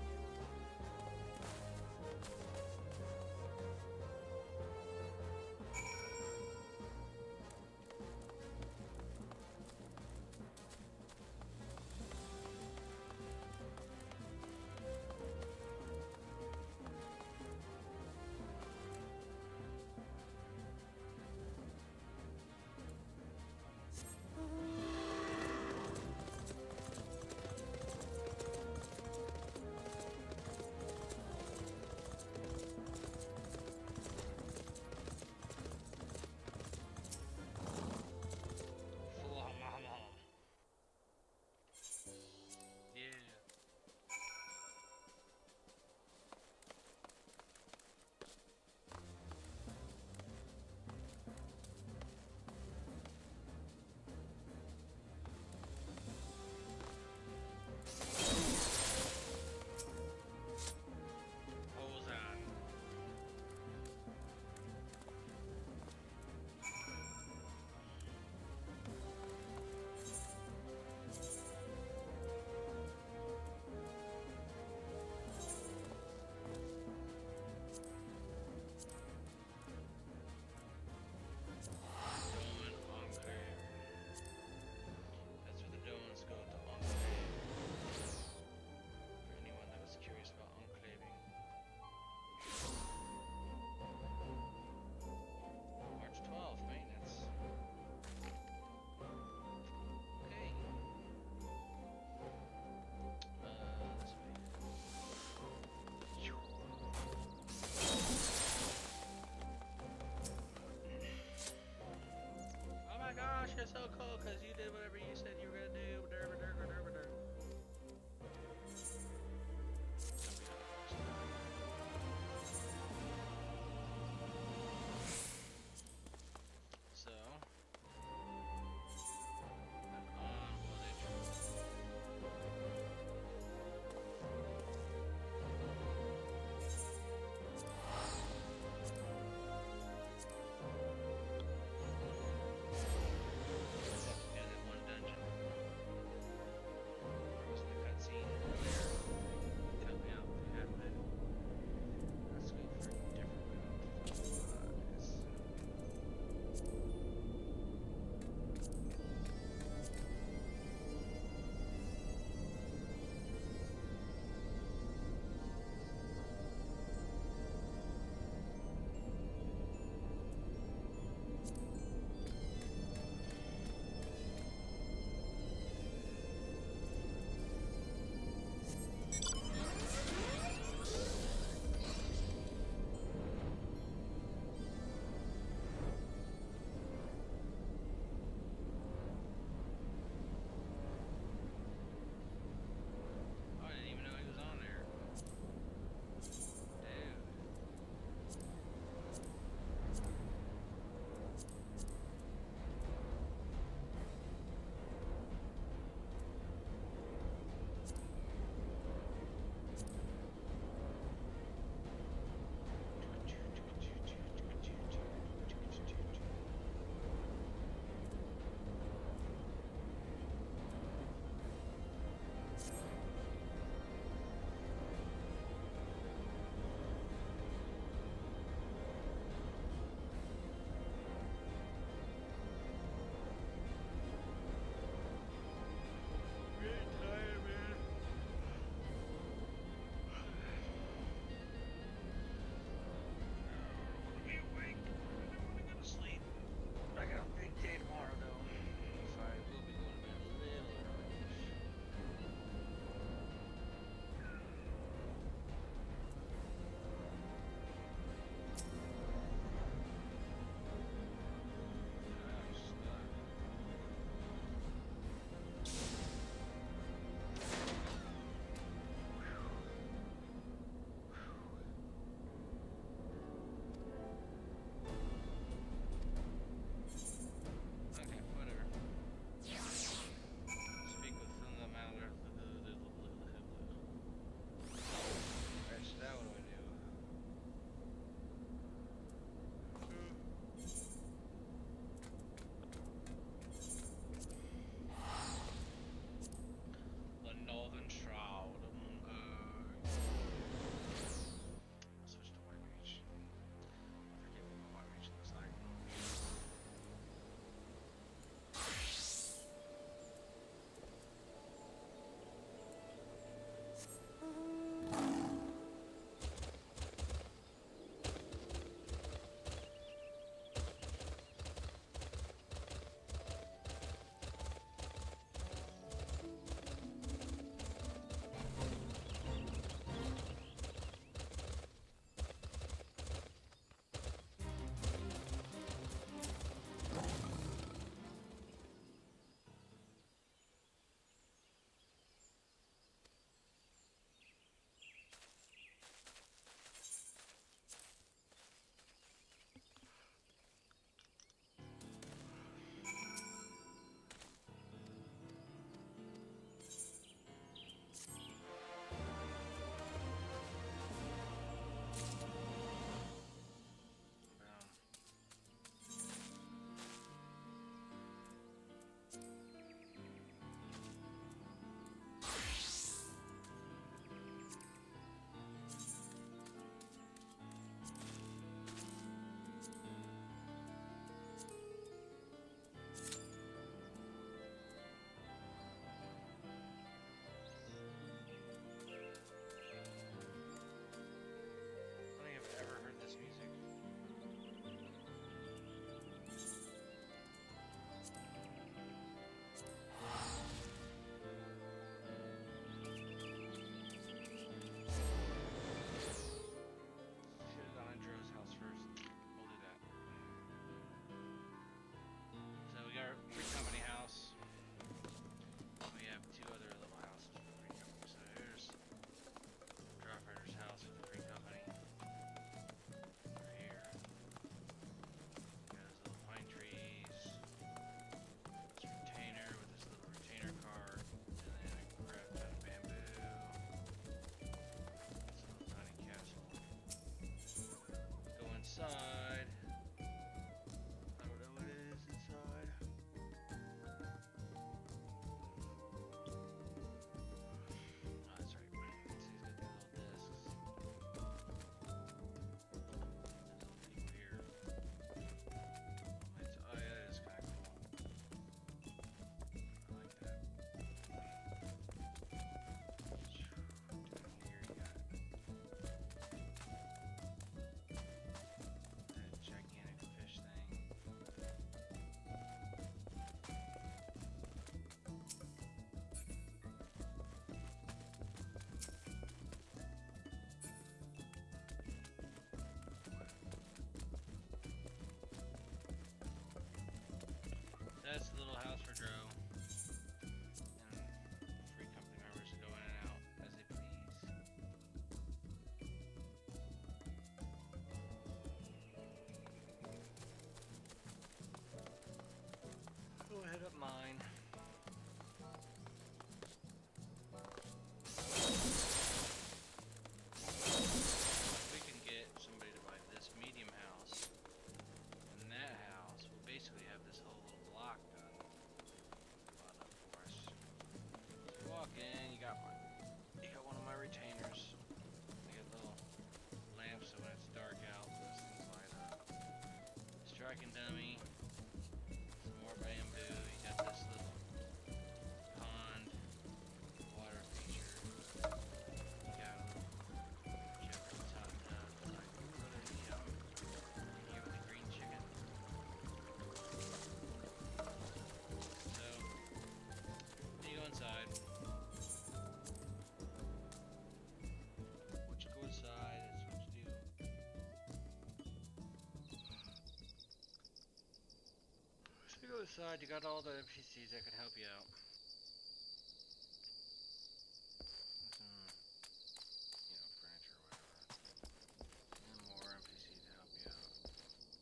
second dummy. Some more bamboo. You got this little pond water feature. You got a little jug at the top now. Like, brother, here with the green chicken. So, you go inside. What you go inside is what you do. So you go inside, you got all the NPCs that can help you out. Furniture or whatever. And more NPCs to help you out.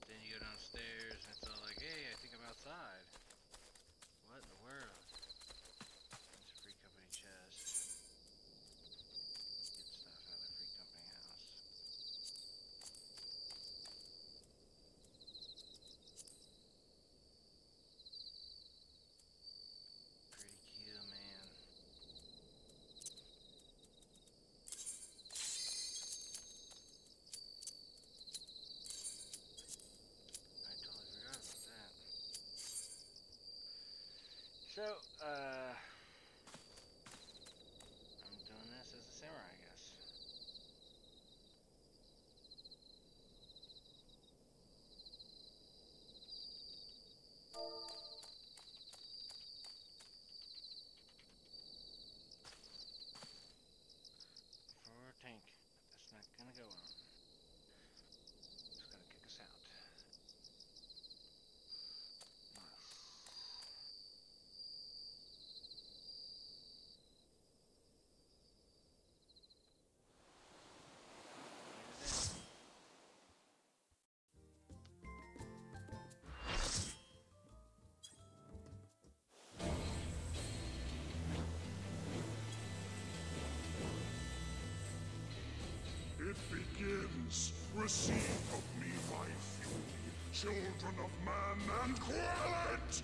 Then you go downstairs and it's all like, hey, I think I'm outside. What in the world? It's a free company chest. Get stuff out of the free company house. Pretty cool, man. I totally forgot about that. So, I'm doing this as a samurai, I guess. For a tank, that's not gonna go on. It's gonna kick us out. Nice. It begins. Receive of me my fury, children of man, and quell it!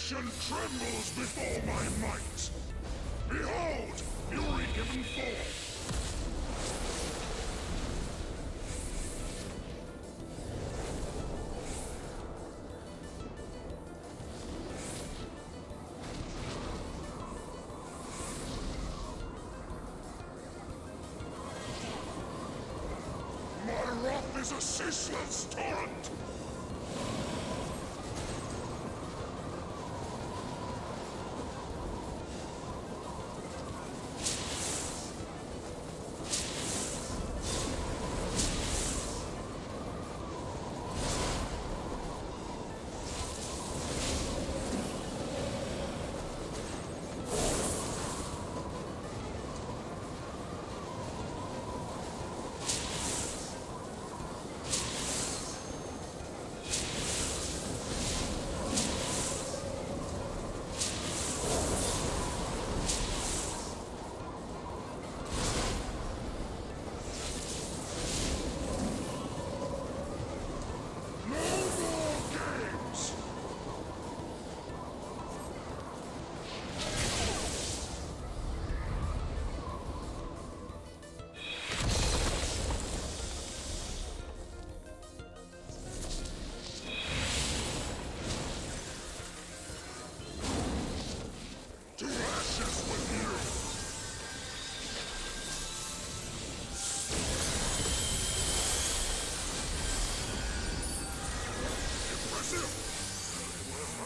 creation trembles before my might. Behold, fury given forth. My wrath is a ceaseless torrent.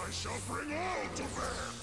I shall bring all to bear!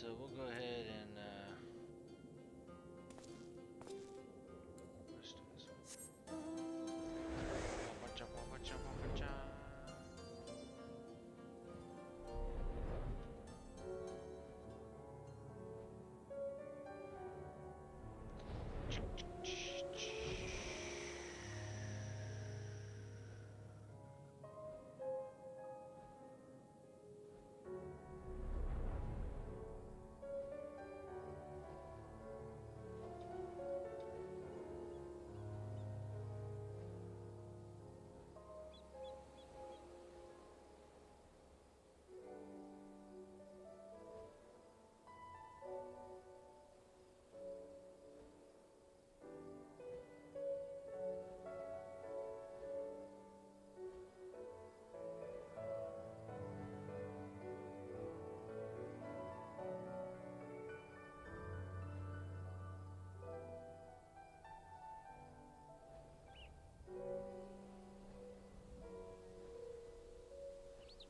so we'll go ahead and let's do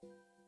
this one.